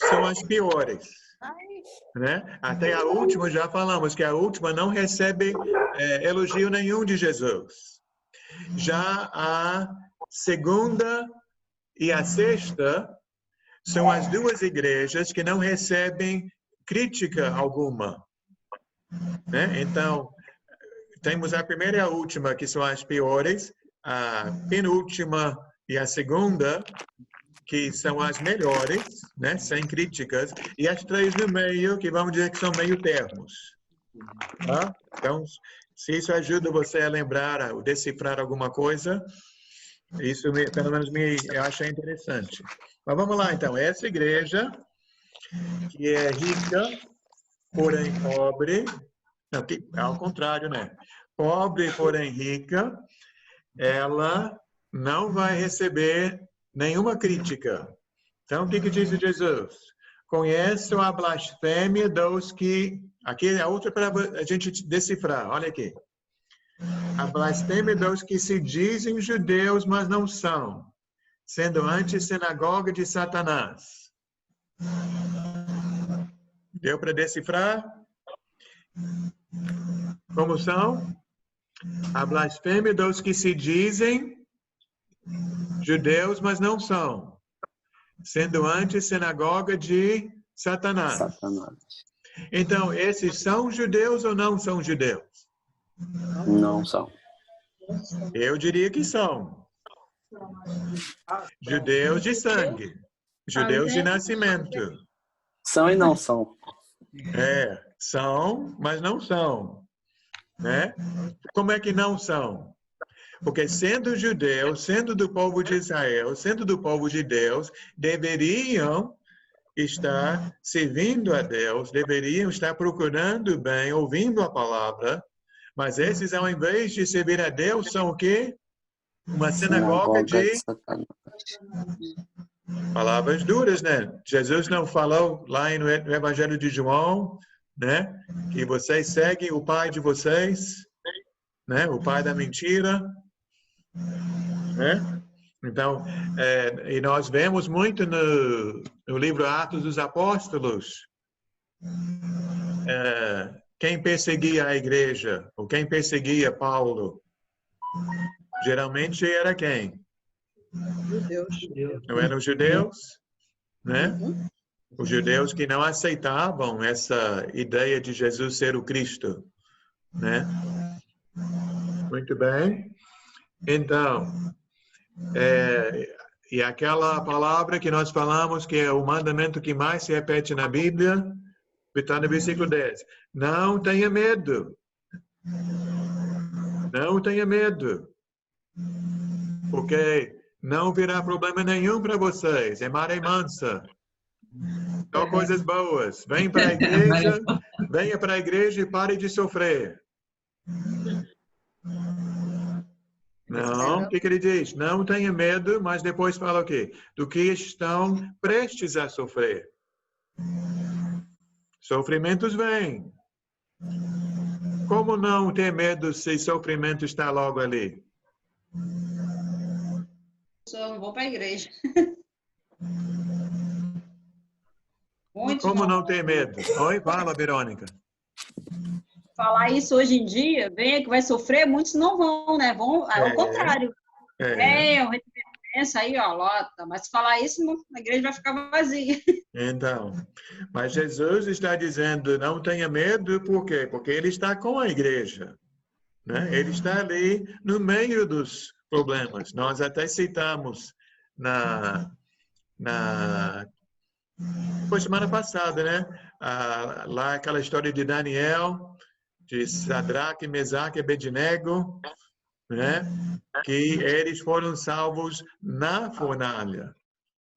são as piores. Né? Até a última, já falamos que a última não recebe elogio nenhum de Jesus. Já a segunda e a sexta são as duas igrejas que não recebem crítica alguma. Né? Então, temos a primeira e a última, que são as piores, a penúltima e a segunda, que são as melhores, né? Sem críticas, e as 3 no meio, que vamos dizer que são meio termos. Tá? Então, se isso ajuda você a lembrar, a decifrar alguma coisa, isso pelo menos eu achei interessante. Mas vamos lá, então. Essa igreja, que é rica, porém pobre, não, ao contrário, né? Pobre, porém rica, ela não vai receber nenhuma crítica. Então, o que diz Jesus? Conheçam a blasfêmia dos que... Aqui é outra para a gente decifrar. Olha aqui. A blasfêmia dos que se dizem judeus, mas não são, sendo antissinagoga de Satanás. Deu para decifrar? Como são? A blasfêmia dos que se dizem judeus, mas não são, sendo antissinagoga de Satanás. Então, esses são judeus ou não são judeus? Não são. Eu diria que são. Judeus de sangue. Judeus de nascimento. São e não são. São, mas não são. Né? Como é que não são? Porque sendo judeus, sendo do povo de Israel, sendo do povo de Deus, deveriam estar servindo a Deus, deveriam estar procurando bem, ouvindo a palavra, mas esses, ao invés de servir a Deus, são o quê? uma sinagoga de Satanás. palavras duras, né? Jesus não falou lá no Evangelho de João, né? Que vocês seguem o pai de vocês, né? O pai da mentira, né? Então, e nós vemos muito no livro Atos dos Apóstolos, quem perseguia a igreja, ou quem perseguia Paulo, geralmente era quem? Não eram os judeus, né? Os judeus que não aceitavam essa ideia de Jesus ser o Cristo, né? Muito bem. Então, e aquela palavra que nós falamos, que é o mandamento que mais se repete na Bíblia, está no versículo 10. Não tenha medo. Não tenha medo. Porque não virá problema nenhum para vocês. É maré mansa. Só coisas boas. Venha para a igreja e pare de sofrer. Não, o que ele diz? Não tenha medo, mas depois fala o quê? Do que estão prestes a sofrer. Sofrimentos vêm. Como não ter medo se sofrimento está logo ali? Eu vou para a igreja. Como não ter medo? Oi, fala, Verônica. Falar isso hoje em dia, venha que vai sofrer, muitos não vão, né? Vão ao contrário. Venham, receber bênção aí, ó, lota. Mas se falar isso, a igreja vai ficar vazia. Então, mas Jesus está dizendo, não tenha medo, por quê? Porque ele está com a igreja, né? Ele está ali no meio dos problemas. Nós até citamos foi semana passada, né? Lá aquela história de Daniel, de Sadraque, Mesaque e Abednego, né? Que eles foram salvos na fornalha,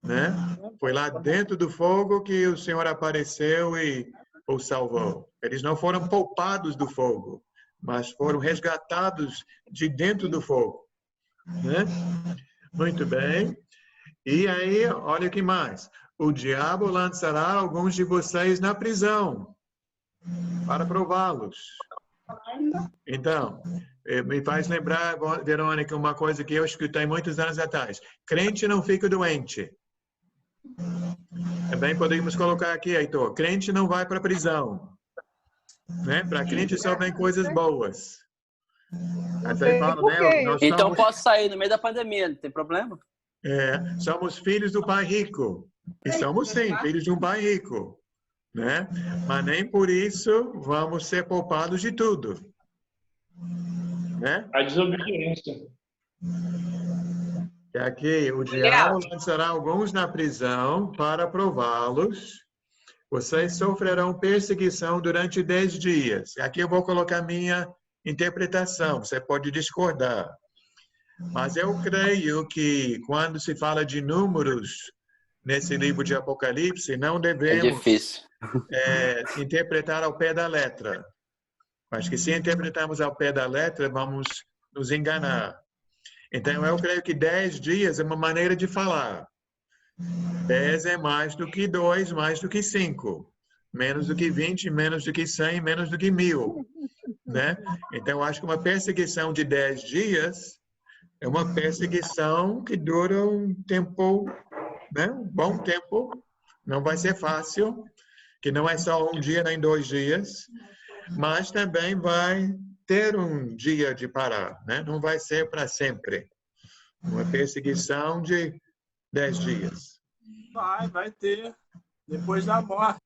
né? Foi lá dentro do fogo que o Senhor apareceu e os salvou. Eles não foram poupados do fogo, mas foram resgatados de dentro do fogo, né? Muito bem. E aí, olha o que mais. O diabo lançará alguns de vocês na prisão para prová-los. Então, me faz lembrar, Verônica, uma coisa que eu escutei muitos anos atrás. Crente não fica doente. Também podemos colocar aqui, Heitor. Crente não vai para a prisão. Né? Para crente só vem coisas boas. Até falo, né? Então posso sair no meio da pandemia, não tem problema? Somos filhos do pai rico. E somos, sim, filhos de um pai rico. Né? Mas nem por isso vamos ser poupados de tudo. Né? A desobediência. Aqui, o diabo lançará alguns na prisão para prová-los. Vocês sofrerão perseguição durante 10 dias. Aqui eu vou colocar minha interpretação. Você pode discordar. Mas eu creio que quando se fala de números nesse livro de Apocalipse, não devemos interpretar ao pé da letra. Mas que se interpretarmos ao pé da letra, vamos nos enganar. Então, eu creio que 10 dias é uma maneira de falar. 10 é mais do que 2, mais do que 5. Menos do que 20, menos do que 100, menos do que 1000. Né? Então, eu acho que uma perseguição de 10 dias é uma perseguição que dura um tempo, né? Um bom tempo. Não vai ser fácil, que não é só um dia nem 2 dias, mas também vai ter um dia de parar, né? Não vai ser para sempre. Uma perseguição de 10 dias. Vai ter. Depois da morte.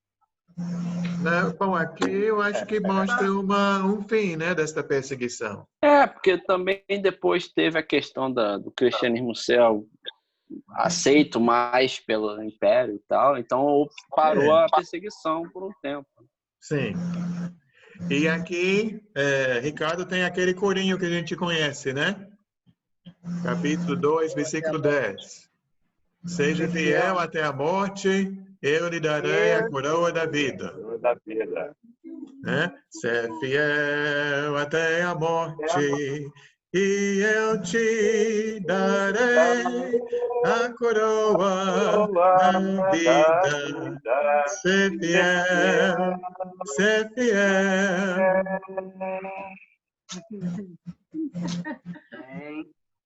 Não, bom, aqui eu acho que mostra um fim, né, desta perseguição. Porque também depois teve a questão do cristianismo ser aceito mais pelo império e tal, então parou a perseguição por um tempo. Sim. E aqui, Ricardo tem aquele corinho que a gente conhece, né? Capítulo 2, versículo 10. Seja fiel até a morte, eu lhe darei a coroa da vida. Né? Ser fiel até a morte, e eu te darei a coroa da vida. Ser fiel, ser fiel.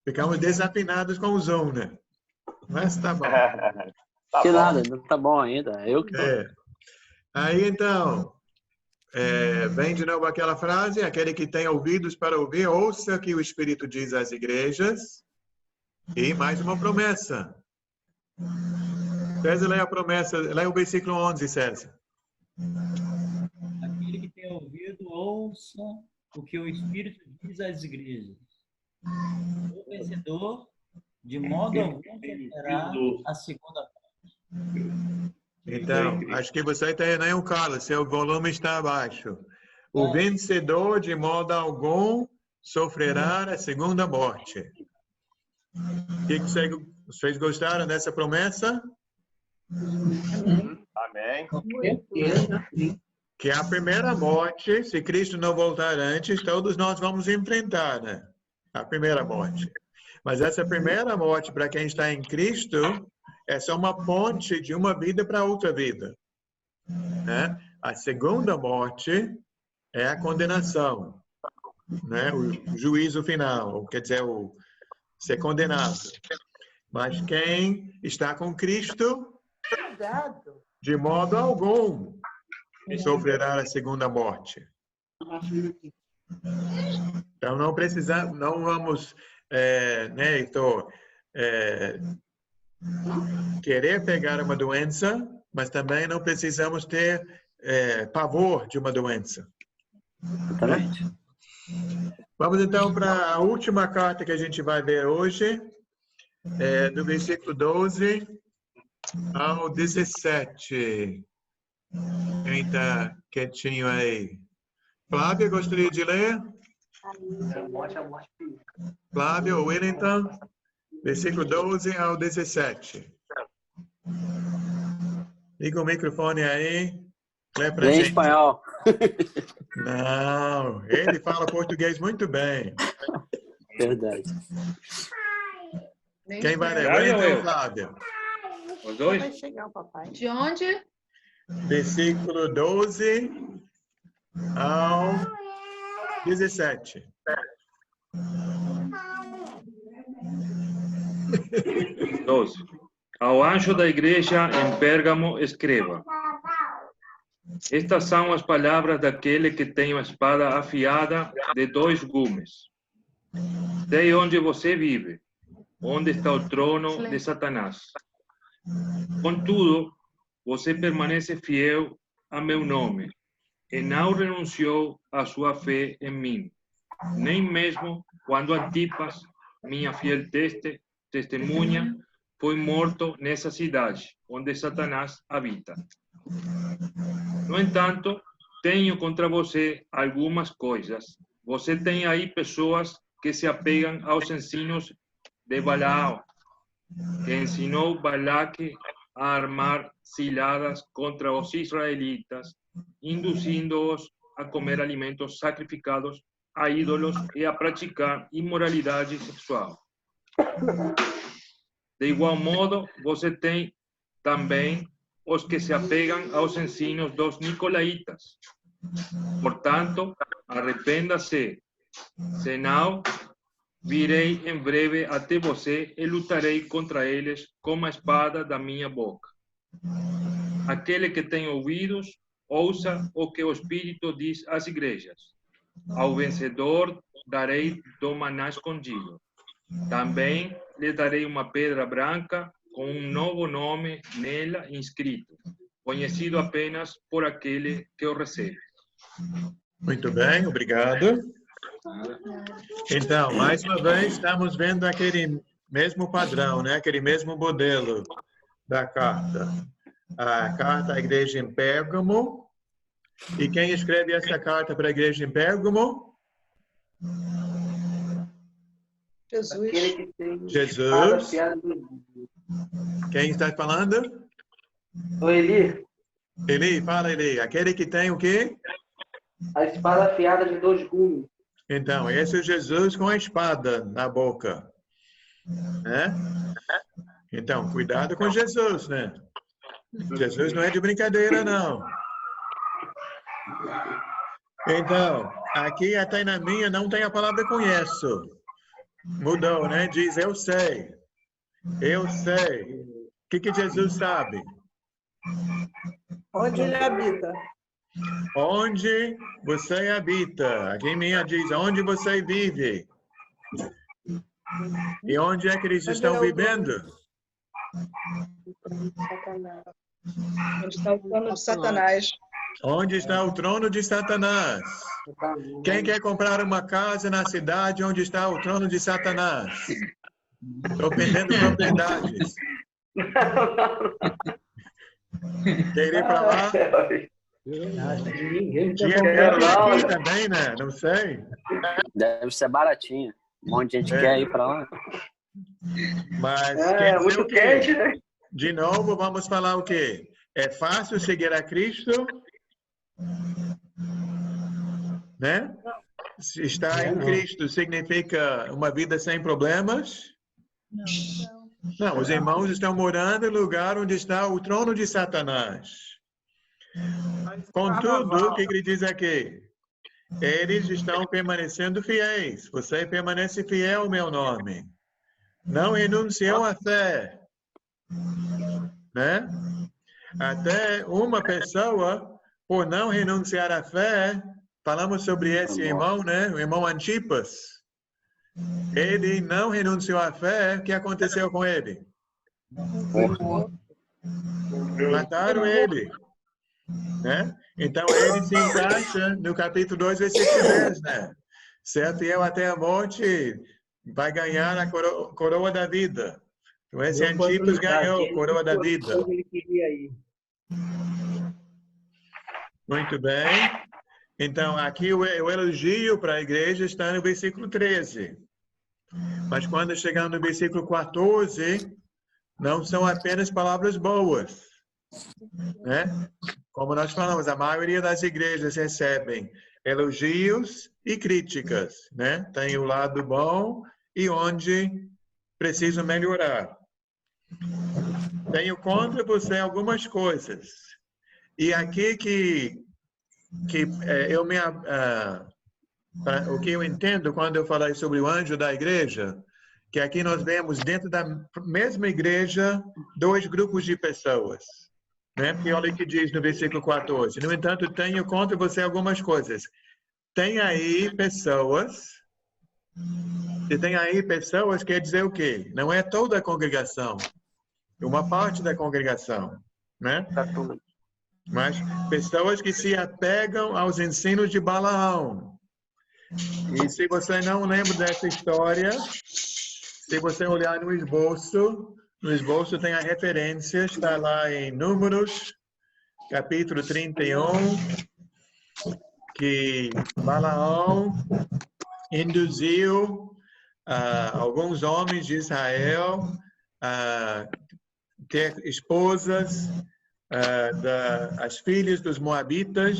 Ficamos desafinados com o Zoom, né? Mas tá bom. Que nada, não tá bom ainda. Eu que tô. Aí, então, vem de novo aquela frase: aquele que tem ouvidos para ouvir, ouça o que o Espírito diz às igrejas. E mais uma promessa. César, lê a promessa, lê o versículo 11, César. Aquele que tem ouvido, ouça o que o Espírito diz às igrejas. O vencedor, de modo algum, terá a segunda parte. Então, acho que você tem, né, Carlos? Seu volume está abaixo. O vencedor, de modo algum, sofrerá a segunda morte. O que vocês gostaram dessa promessa? Amém. Que a primeira morte, se Cristo não voltar antes, todos nós vamos enfrentar, né? A primeira morte. Mas essa primeira morte, para quem está em Cristo, é só uma ponte de uma vida para outra vida. Né? A segunda morte é a condenação, né? O juízo final, quer dizer, o ser condenado. Mas quem está com Cristo, de modo algum, sofrerá a segunda morte. Então não precisamos, não vamos, né, Heitor, querer pegar uma doença, mas também não precisamos ter pavor de uma doença. Exatamente. Vamos então para a última carta que a gente vai ver hoje, do versículo 12 ao 17. Quem está quietinho aí? Flávia, gostaria de ler? Flávia ou Wellington? Versículo 12 ao 17. Liga o microfone aí. Lê pra Lê em gente. espanhol. Não, ele fala português muito bem. Verdade. Quem vai ler? Wellington ou Flávia? Os dois? Vai chegar o papai. De onde? Versículo 12 ao 17. 12. Ao anjo da igreja em Pérgamo escreva: estas são as palavras daquele que tem uma espada afiada de 2 gumes. Sei onde você vive, onde está o trono de Satanás. Contudo, você permanece fiel a meu nome e não renunciou à sua fé em mim, nem mesmo quando Antipas, minha fiel testemunha, foi morto nessa cidade onde Satanás habita. No entanto, tenho contra você algumas coisas. Você tem aí pessoas que se apegam aos ensinos de Balaão, que ensinou Balaque a armar ciladas contra os israelitas, induzindo-os a comer alimentos sacrificados a ídolos e a praticar imoralidade sexual. De igual modo, você tem também os que se apegam aos ensinos dos nicolaítas. Portanto, arrependa-se, senão virei em breve até você e lutarei contra eles com a espada da minha boca. Aquele que tem ouvidos, ouça o que o Espírito diz às igrejas. Ao vencedor darei do maná escondido. Também lhe darei uma pedra branca com um novo nome nela inscrito, conhecido apenas por aquele que o recebe. Muito bem, obrigado. Então, mais uma vez, estamos vendo aquele mesmo padrão, né? Aquele mesmo modelo da carta. A carta à igreja em Pérgamo. E quem escreve essa carta para a igreja em Pérgamo? Jesus. Jesus. Quem está falando? O Eli. Eli, fala Eli. Aquele que tem o quê? A espada afiada de 2 gumes. Então, esse é Jesus com a espada na boca. Né? Então, cuidado com Jesus, né? Jesus não é de brincadeira, não. Então, aqui até na minha não tem a palavra conheço. Mudou, né? Diz eu sei. Eu sei. O que Jesus sabe? Onde ele habita? Onde você habita. Aqui minha diz onde você vive. E onde é que eles estão vivendo? Onde está o trono de Satanás? Onde está o trono de Satanás? Quem quer comprar uma casa na cidade onde está o trono de Satanás? Estou vendendo propriedades. Quer ir para lá? Tinha aqui também, né? Não sei. Deve ser baratinho. Um monte de gente quer ir para lá. Mas quer dizer muito o quê? quente, né? De novo, vamos falar o quê? É fácil seguir a Cristo? Né? Estar em Cristo significa uma vida sem problemas? Não, os irmãos estão morando no lugar onde está o trono de Satanás. Contudo, o que ele diz aqui? Eles estão permanecendo fiéis. Você permanece fiel ao meu nome. Não renunciou à fé. Né? Até uma pessoa, por não renunciar à fé, falamos sobre esse irmão, né? O irmão Antipas. Ele não renunciou à fé. O que aconteceu com ele? Mataram ele. Né? Então, ele se encaixa no capítulo 2, versículo 10. Né? Ser fiel até a morte vai ganhar a coroa da vida. Então, esse Antipas ganhou a coroa da vida. Muito bem. Então, aqui o elogio para a igreja está no versículo 13. Mas quando chegamos no versículo 14, não são apenas palavras boas. Né? Como nós falamos, a maioria das igrejas recebem elogios e críticas. Né? Tem o lado bom e onde precisam melhorar. Tenho contra você algumas coisas. E aqui o que eu entendo quando eu falei sobre o anjo da igreja, que aqui nós vemos dentro da mesma igreja 2 grupos de pessoas. Né? Porque olha o que diz no versículo 14. No entanto, tenho contra você algumas coisas. Tem aí pessoas. Se tem aí pessoas, quer dizer o quê? Não é toda a congregação. É uma parte da congregação. Né? Mas pessoas que se apegam aos ensinos de Balaão. E se você não lembra dessa história, se você olhar no esboço tem a referência, está lá em Números, capítulo 31, que Balaão induziu alguns homens de Israel a ter esposas as filhas dos Moabitas,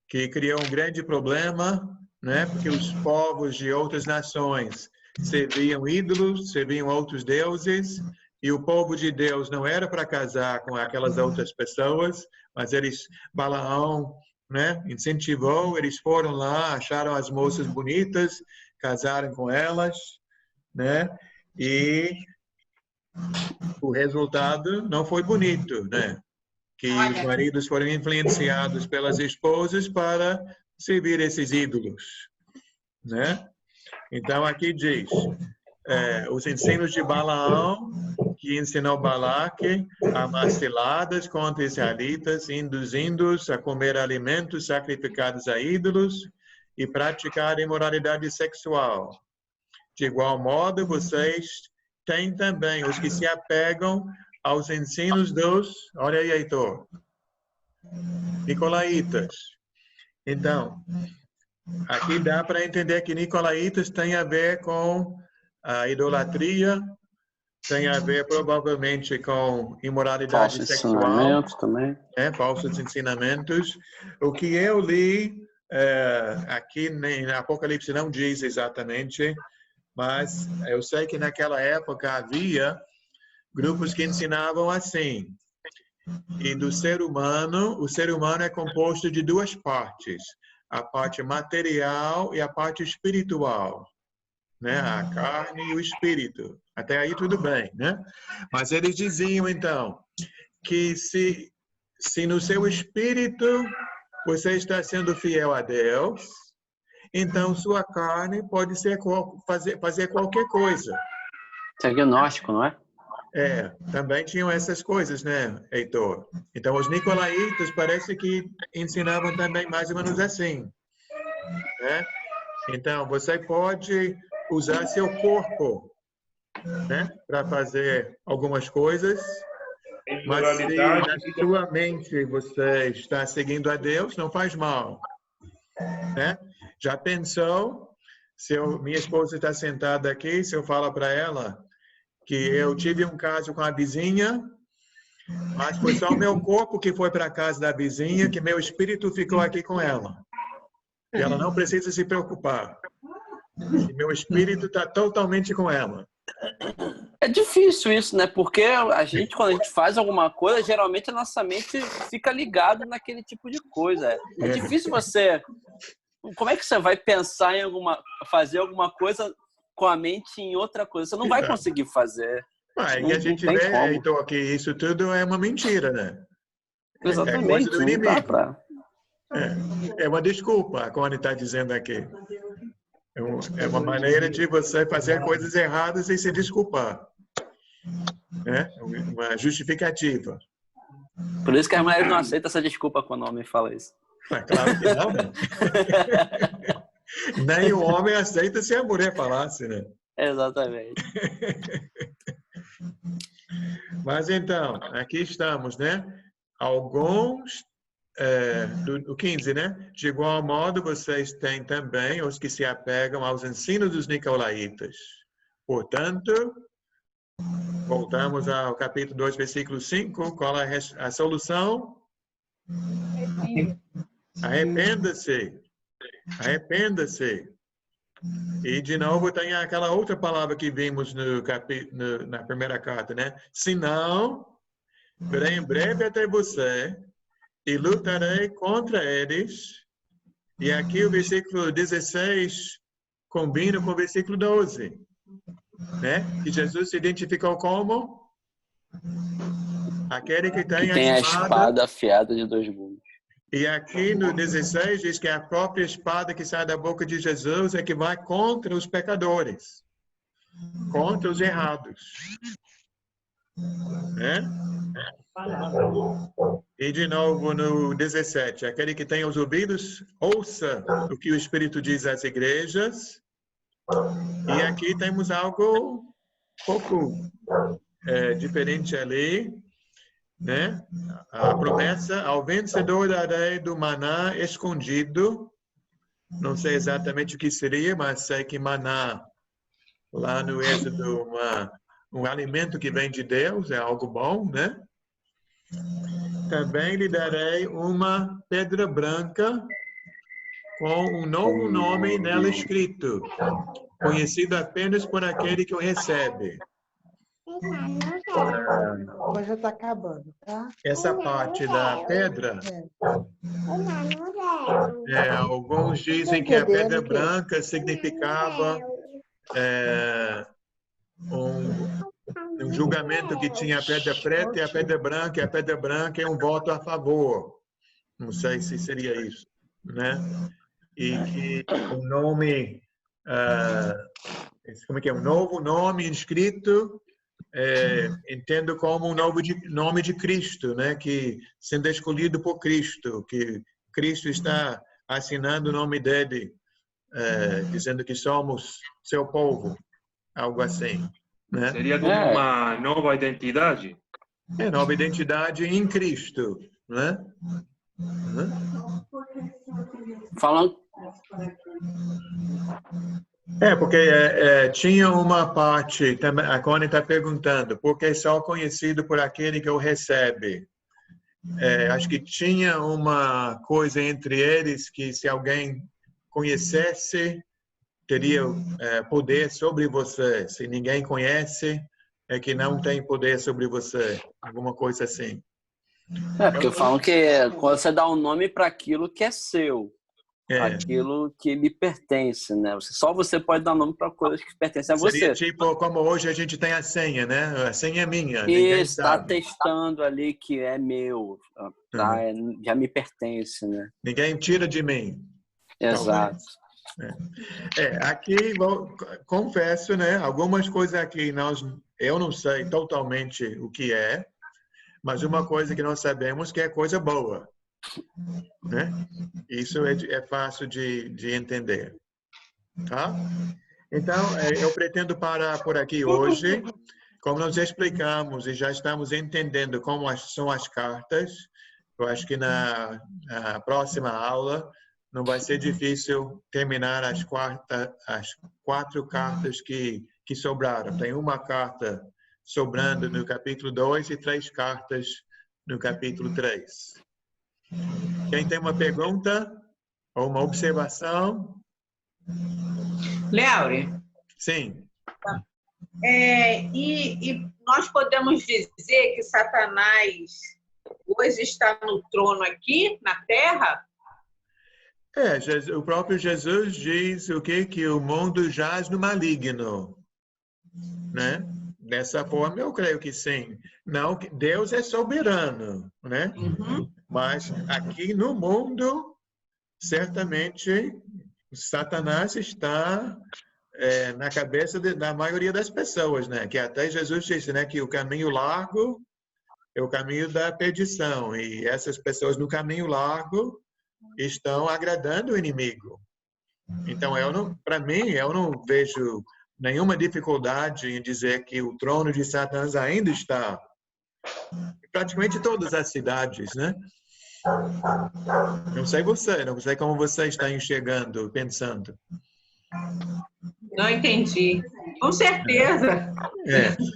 que criou um grande problema, né? Porque os povos de outras nações serviam ídolos, serviam outros deuses, e o povo de Deus não era para casar com aquelas outras pessoas, mas Balaão, né, incentivou, eles foram lá, acharam as moças bonitas, casaram com elas, né? E o resultado não foi bonito, né? Que os maridos foram influenciados pelas esposas para servir esses ídolos, né? Então aqui diz os ensinos de Balaão, que ensinou Balaque a amar ciladas contra israelitas, induzindo-os a comer alimentos sacrificados a ídolos e praticar imoralidade sexual. De igual modo, vocês têm também os que se apegam aos ensinos dos, olha aí, Heitor, Nicolaítas. Então, aqui dá para entender que Nicolaítas tem a ver com a idolatria, tem a ver provavelmente com imoralidade sexual. Falsos ensinamentos também. Falsos ensinamentos. O que eu li aqui em Apocalipse não diz exatamente, mas eu sei que naquela época havia grupos que ensinavam assim. E do ser humano, o ser humano é composto de duas partes. A parte material e a parte espiritual. Né? A carne e o espírito. Até aí tudo bem, né? Mas eles diziam, então, que se no seu espírito você está sendo fiel a Deus, então sua carne pode fazer qualquer coisa. Isso é agnóstico, não é? Também tinham essas coisas, né, Heitor? Então, os nicolaítas parece que ensinavam também mais ou menos assim. Né? Então, você pode usar seu corpo, né, para fazer algumas coisas, mas se na sua mente você está seguindo a Deus, não faz mal. Né? Já pensou, se minha esposa está sentada aqui, se eu falo para ela que eu tive um caso com a vizinha, mas foi só o meu corpo que foi para a casa da vizinha, que meu espírito ficou aqui com ela. E ela não precisa se preocupar. E meu espírito está totalmente com ela. É difícil isso, né? Porque quando a gente faz alguma coisa, geralmente a nossa mente fica ligada naquele tipo de coisa. É difícil você... Como é que você vai pensar em fazer alguma coisa com a mente em outra coisa? Você não vai conseguir fazer. E a gente vê, então, que isso tudo é uma mentira, né? Exatamente. É coisa do inimigo. É uma desculpa, como ele está dizendo aqui. É uma maneira de você fazer coisas erradas e se desculpar. Uma justificativa. Por isso que as mulheres não aceitam essa desculpa quando o homem fala isso. Claro que não, né? Nem o homem aceita se a mulher falasse, né? Exatamente. Mas então, aqui estamos, né? Alguns, do 15, né? De igual modo, vocês têm também os que se apegam aos ensinos dos nicolaítas. Portanto, voltamos ao capítulo 2, versículo 5. Qual é a solução? Arrependa-se. Arrependa-se. E, de novo, tem aquela outra palavra que vimos na primeira carta, né? Senão, virei em breve até você e lutarei contra eles. E aqui o versículo 16 combina com o versículo 12, né? Que Jesus se identificou como aquele que tem a espada afiada de dois gumes. E aqui no 16 diz que a própria espada que sai da boca de Jesus é que vai contra os pecadores, contra os errados. Né? E de novo no 17, aquele que tem os ouvidos, ouça o que o Espírito diz às igrejas. E aqui temos algo um pouco diferente ali. Né? A promessa ao vencedor darei do maná escondido. Não sei exatamente o que seria, mas sei que maná, lá no Êxodo, um alimento que vem de Deus, é algo bom, né? Também lhe darei uma pedra branca com um novo nome nela escrito, conhecido apenas por aquele que o recebe. Hoje já está acabando, tá? Essa parte da pedra, alguns dizem que a pedra branca significava um julgamento que tinha a pedra preta e a pedra branca, e a pedra branca é um voto a favor. Não sei se seria isso, né? E que o nome, como é que é? Um novo nome inscrito, entendo como um novo nome de Cristo, né? Que sendo escolhido por Cristo, que Cristo está assinando o nome dele, dizendo que somos seu povo, algo assim. Né? Seria como uma nova identidade. Nova identidade em Cristo, né? Falando. Porque tinha uma parte, a Connie está perguntando, porque só conhecido por aquele que o recebe. acho que tinha uma coisa entre eles que se alguém conhecesse, teria poder sobre você. Se ninguém conhece, é que não tem poder sobre você. Alguma coisa assim. Porque falam que quando você dá um nome para aquilo que é seu, aquilo que lhe pertence, né? Só você pode dar nome para coisas que pertencem a você. Seria tipo como hoje a gente tem a senha, né? A senha é minha, E ninguém está sabe. testando ali que é meu, tá? Já me pertence, né? Ninguém tira de mim. Exato. Aqui, confesso, né? Algumas coisas aqui eu não sei totalmente o que é, mas uma coisa que nós sabemos que é coisa boa, né? Isso é fácil de entender, tá? Então, eu pretendo parar por aqui hoje. Como nós explicamos e já estamos entendendo como são as cartas, eu acho que na próxima aula não vai ser difícil terminar as 4 cartas que sobraram. Tem uma carta sobrando no capítulo 2 e 3 cartas no capítulo 3. Quem tem uma pergunta ou uma observação? Léo? Sim. E nós podemos dizer que Satanás hoje está no trono aqui, na Terra? O próprio Jesus diz o quê? Que o mundo jaz no maligno, né? Dessa forma, eu creio que sim. Não, Deus é soberano, né? Mas aqui no mundo, certamente, Satanás está na cabeça da maioria das pessoas, né? Que até Jesus disse, né? Que o caminho largo é o caminho da perdição. E essas pessoas no caminho largo estão agradando o inimigo. Então, para mim, eu não vejo nenhuma dificuldade em dizer que o trono de Satanás ainda está em praticamente todas as cidades, né? Não sei não sei como você está enxergando, pensando. Não entendi. Com certeza.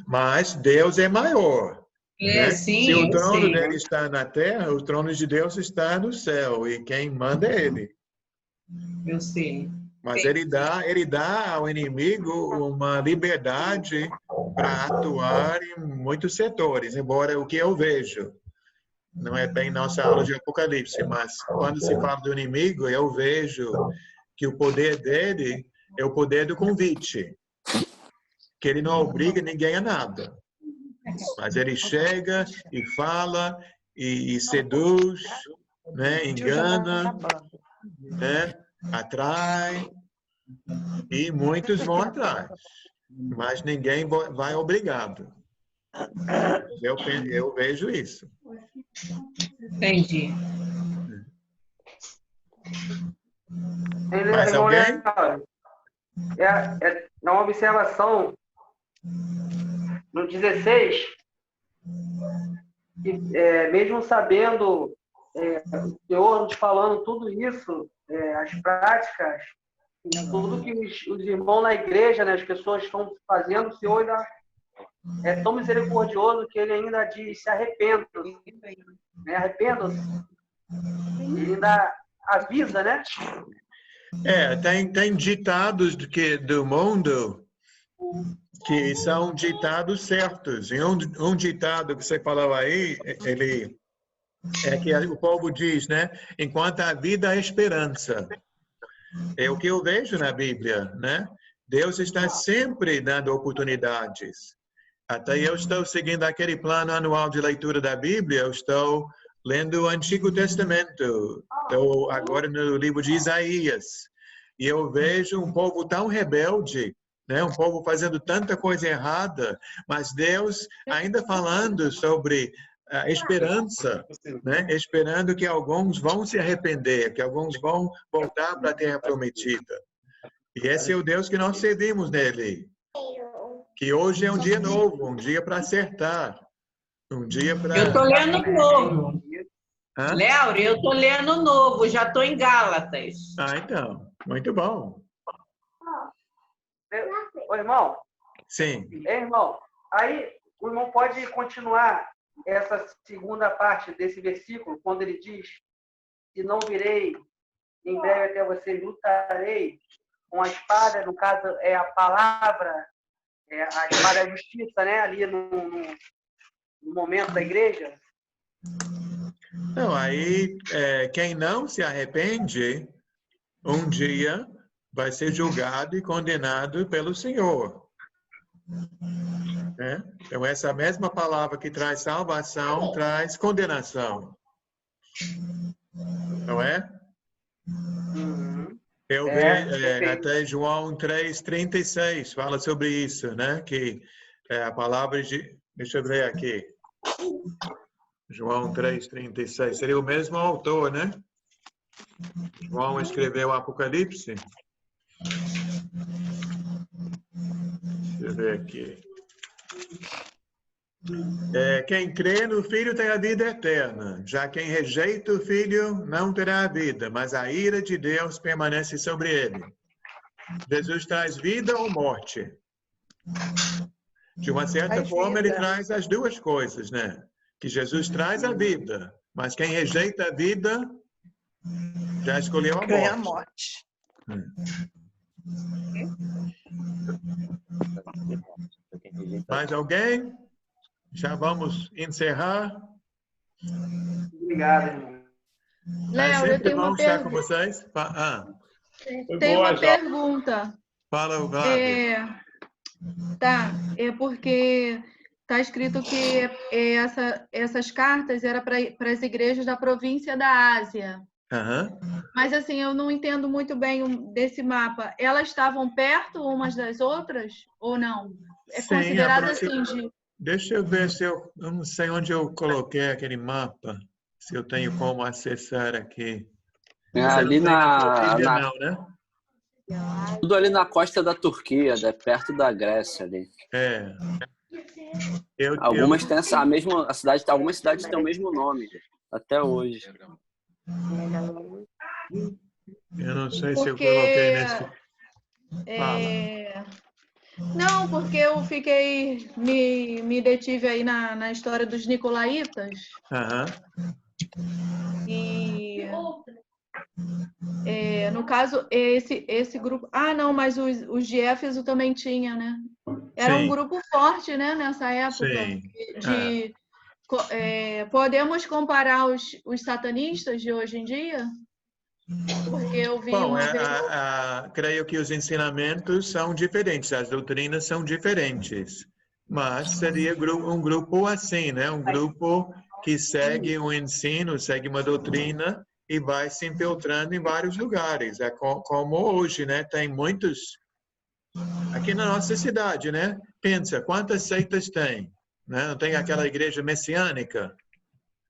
Mas Deus é maior. Né? Sim, se o trono dele está na terra, o trono de Deus está no céu. E quem manda é ele. Eu sei. Mas ele dá ao inimigo uma liberdade para atuar em muitos setores, embora o que eu vejo não é bem nossa aula de Apocalipse, mas quando se fala do inimigo, eu vejo que o poder dele é o poder do convite, que ele não obriga ninguém a nada, mas ele chega e fala e seduz, né, engana, né, atrai, e muitos vão atrás, mas ninguém vai obrigado. Eu vejo isso. Entendi. Mais alguém? É uma observação no 16, que mesmo sabendo o Senhor nos falando tudo isso, as práticas, tudo que os irmãos na igreja, né, as pessoas estão fazendo, o Senhor ainda é tão misericordioso que ele ainda diz: se arrependam, né? Arrependam-se. Ele ainda avisa, né? Tem ditados do mundo que são ditados certos. E um ditado que você falou aí, é que o povo diz, né? Enquanto a vida há esperança. É o que eu vejo na Bíblia, né? Deus está sempre dando oportunidades. Até eu estou seguindo aquele plano anual de leitura da Bíblia, eu estou lendo o Antigo Testamento. Estou agora no livro de Isaías. E eu vejo um povo tão rebelde, né? Um povo fazendo tanta coisa errada, mas Deus ainda falando sobre a esperança, né? Esperando que alguns vão se arrepender, que alguns vão voltar para a Terra Prometida. E esse é o Deus que nós servimos nele. Que hoje é um dia novo, um dia para acertar. Um dia para... Eu estou lendo novo. Léo, eu estou lendo novo, já estou em Gálatas. Então, muito bom. Ô, irmão. Sim. Irmão, aí o irmão pode continuar essa segunda parte desse versículo, quando ele diz: se não virei em breve até vocês, lutarei com a espada, no caso é a palavra, a espada é a justiça, né? Ali no momento da igreja. Não, aí quem não se arrepende, um dia vai ser julgado e condenado pelo Senhor. Né? Então, essa mesma palavra que traz salvação, traz condenação. Não é? Eu vejo até João 3,36 fala sobre isso, né? Que a palavra de... Deixa eu ver aqui. João 3,36. Seria o mesmo autor, né? João escreveu o Apocalipse. Deixa eu ver aqui. Quem crê no Filho tem a vida eterna. Já quem rejeita o Filho não terá a vida, mas a ira de Deus permanece sobre ele. Jesus traz vida ou morte? De uma certa forma, ele traz as duas coisas, né? Que Jesus traz a vida, mas quem rejeita a vida já escolheu a morte. Ganha a morte. Mais alguém? Já vamos encerrar. Obrigado, irmão. Léo, eu tenho uma estar com pergunta. vocês. Tem uma pergunta. Fala, Flávio. É porque está escrito que essas cartas eram para as igrejas da província da Ásia. Mas assim, eu não entendo muito bem desse mapa. Elas estavam perto umas das outras ou não? É Sim, considerado assim de... Deixa eu ver se eu não sei onde eu coloquei aquele mapa, se eu tenho como acessar aqui. Ali não, né? Tudo ali na costa da Turquia, perto da Grécia ali. Algumas têm a mesma cidade, algumas cidades têm o mesmo nome até hoje. Eu não sei se eu coloquei nesse. Não, porque eu fiquei me detive aí na história dos nicolaítas. E no caso esse grupo. Não, mas os de Éfeso também tinha, né? Era um grupo forte, né? Nessa época. Sim. Podemos comparar os satanistas de hoje em dia? Porque eu vi creio que os ensinamentos são diferentes, as doutrinas são diferentes, mas seria um grupo assim, né? Um grupo que segue um ensino, segue uma doutrina e vai se infiltrando em vários lugares. É como hoje, né? Tem muitos aqui na nossa cidade, né? Pensa, quantas seitas tem? Né? Não tem aquela igreja messiânica?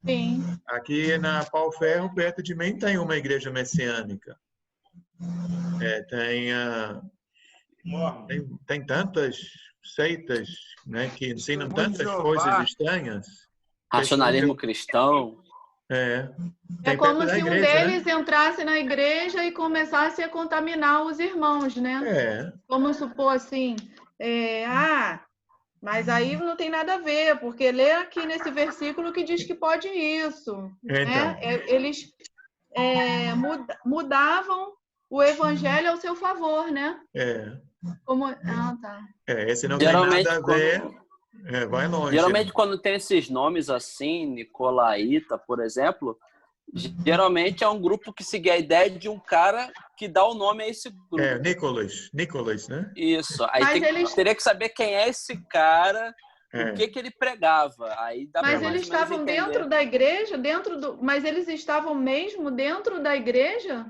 Sim. Aqui na Pau Ferro, perto de mim, tem uma igreja messiânica. Tem tantas seitas, né, que ensinam tantas coisas estranhas. Racionalismo cristão. É como se um deles entrasse na igreja e começasse a contaminar os irmãos, né? Vamos supor assim, mas aí não tem nada a ver, porque lê aqui nesse versículo que diz que pode isso. Né? Eles mudavam o evangelho ao seu favor, né? Esse não geralmente tem nada a ver. Vai longe. Geralmente, quando tem esses nomes assim, Nicolaíta, por exemplo, geralmente é um grupo que segue a ideia de um cara que dá o nome a esse grupo. Nicolas, né? Isso. Aí teria que saber quem é esse cara, o que ele pregava. Aí dá mas eles estavam dentro da igreja, mas eles estavam mesmo dentro da igreja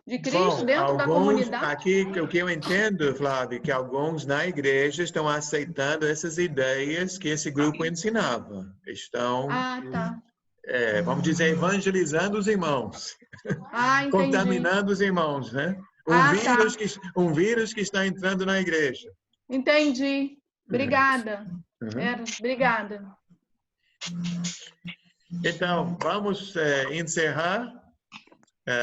de Cristo, dentro da comunidade? Aqui, o que eu entendo, Flávio, que alguns na igreja estão aceitando essas ideias que esse grupo ensinava. Estão... vamos dizer, evangelizando os irmãos. Contaminando os irmãos, né? Um vírus que está entrando na igreja. Entendi. Obrigada. Obrigada. Então, vamos encerrar.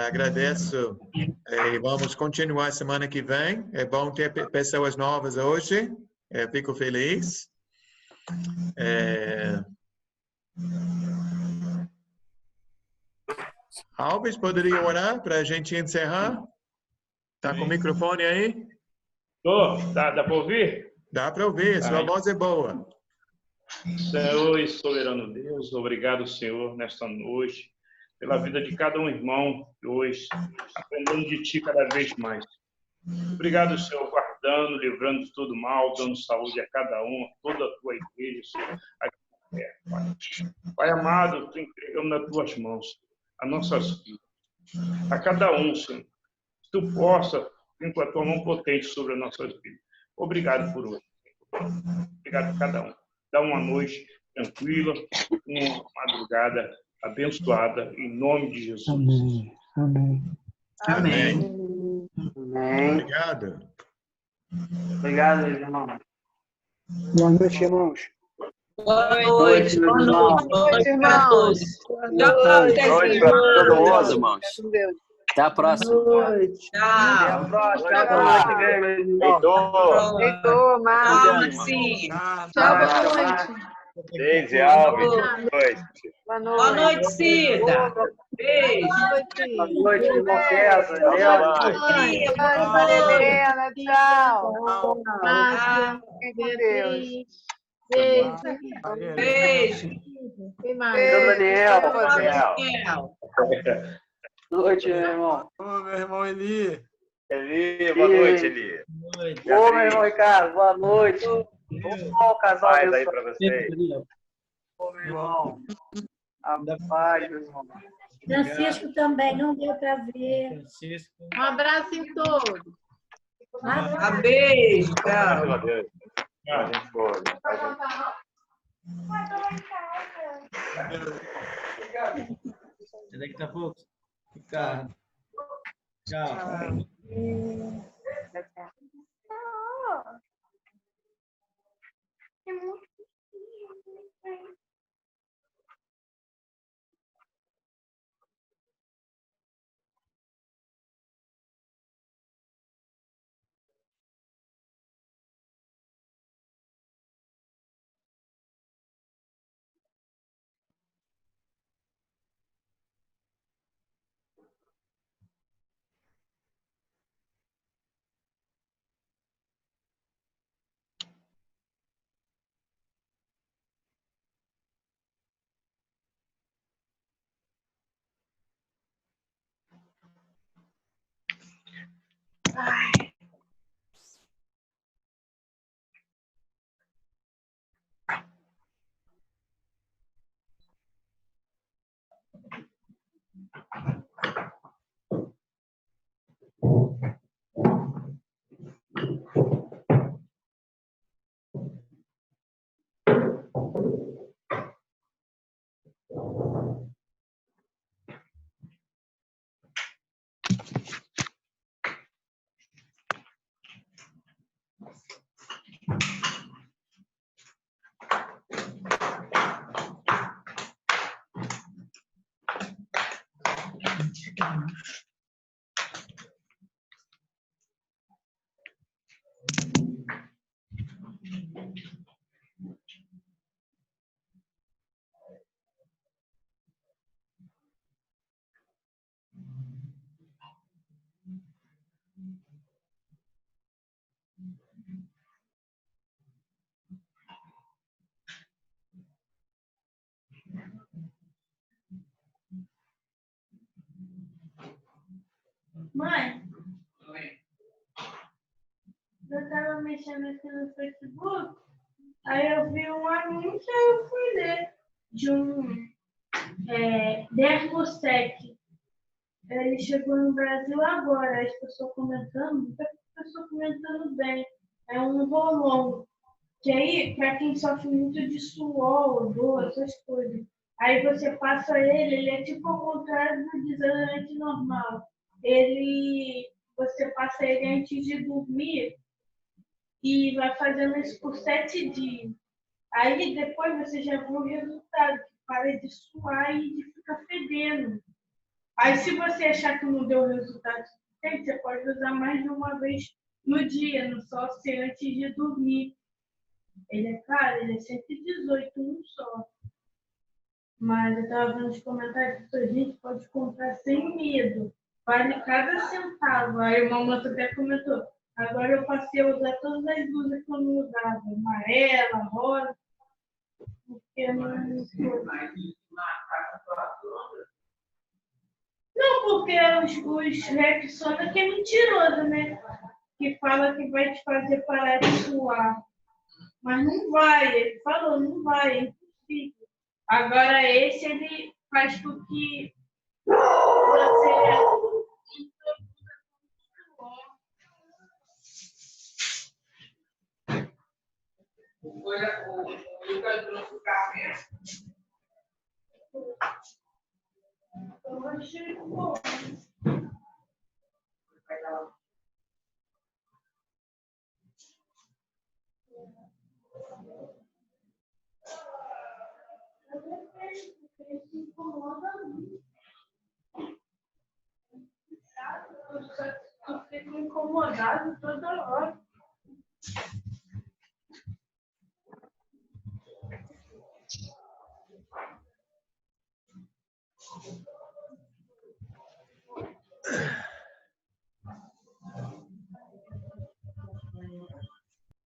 Agradeço e vamos continuar semana que vem. É bom ter pessoas novas hoje. Fico feliz. Alves, poderia orar para a gente encerrar? Está com o microfone aí? Dá para ouvir? Dá para ouvir, sua voz é boa. Senhor e soberano Deus, obrigado, Senhor, nesta noite, pela vida de cada um irmão que hoje aprendendo de Ti cada vez mais. Obrigado, Senhor, guardando, livrando de todo mal, dando saúde a cada um, a toda a Tua igreja, Senhor, aqui na terra, Pai. Pai amado, Tu entregamos nas Tuas mãos as nossas vidas, a cada um, Senhor, que Tu possa vir com a Tua mão potente sobre as nossas vidas. Obrigado por hoje. Obrigado por cada um. Dá uma noite tranquila, uma madrugada abençoada, em nome de Jesus. Amém. Amém. Amém. Amém. Obrigado. Obrigado, irmão. Boa noite, irmãos. Boa noite, irmãos. Boa noite para todos. Boa noite para todo mundo, irmãos. Até a próxima. Tchau. Até a próxima. Heitor, Márcio. Tchau, boa noite. Deise Alves, boa noite. Boa noite, Cida. Beijo. Boa noite, irmão César. Helena, tchau. Márcia, Beatriz. Beijo. Beijo. Quem mais? Daniel. Daniel. Boa noite, meu irmão. Ô, meu irmão Eli. Eli, boa noite, Eli. Ô, meu irmão Ricardo, boa noite. Bom casal Paz aí para vocês. Ô, meu irmão. A paz, meu irmão. Francisco também, não deu para ver. Um abraço em todos. Beijo. Graças a Tchau. Deus. A gente foi. Até daqui a pouco. Ricardo. Tchau. Mãe, eu estava mexendo aqui no Facebook, aí eu vi um anúncio e eu fui ler de um Dermosec. Ele chegou no Brasil agora, as pessoas comentando, muita pessoa comentando bem. É um rolão. Que aí, para quem sofre muito de suor, dor, essas coisas, aí você passa ele é tipo ao contrário do desodorante normal. Você passa ele antes de dormir e vai fazendo isso por 7 dias. Aí depois você já vê o resultado, que para de suar e de ficar fedendo. Aí se você achar que não deu resultado suficiente, você pode usar mais de uma vez no dia, não só ser antes de dormir. Ele é caro, ele é 118, um só. Mas eu estava vendo os comentários que a gente pode comprar sem medo. Vale cada centavo. Aí uma moça até comentou, agora eu passei a usar todas as luzes que eu não usava. Amarela, rosa. Porque não, porque os Rexona que é mentiroso, né? Que fala que vai te fazer parar de suar. Mas não vai, ele falou, não vai, é impossível. Agora esse, ele faz com que você eu achei bom. Isso incomoda muito. Eu fico incomodado toda hora.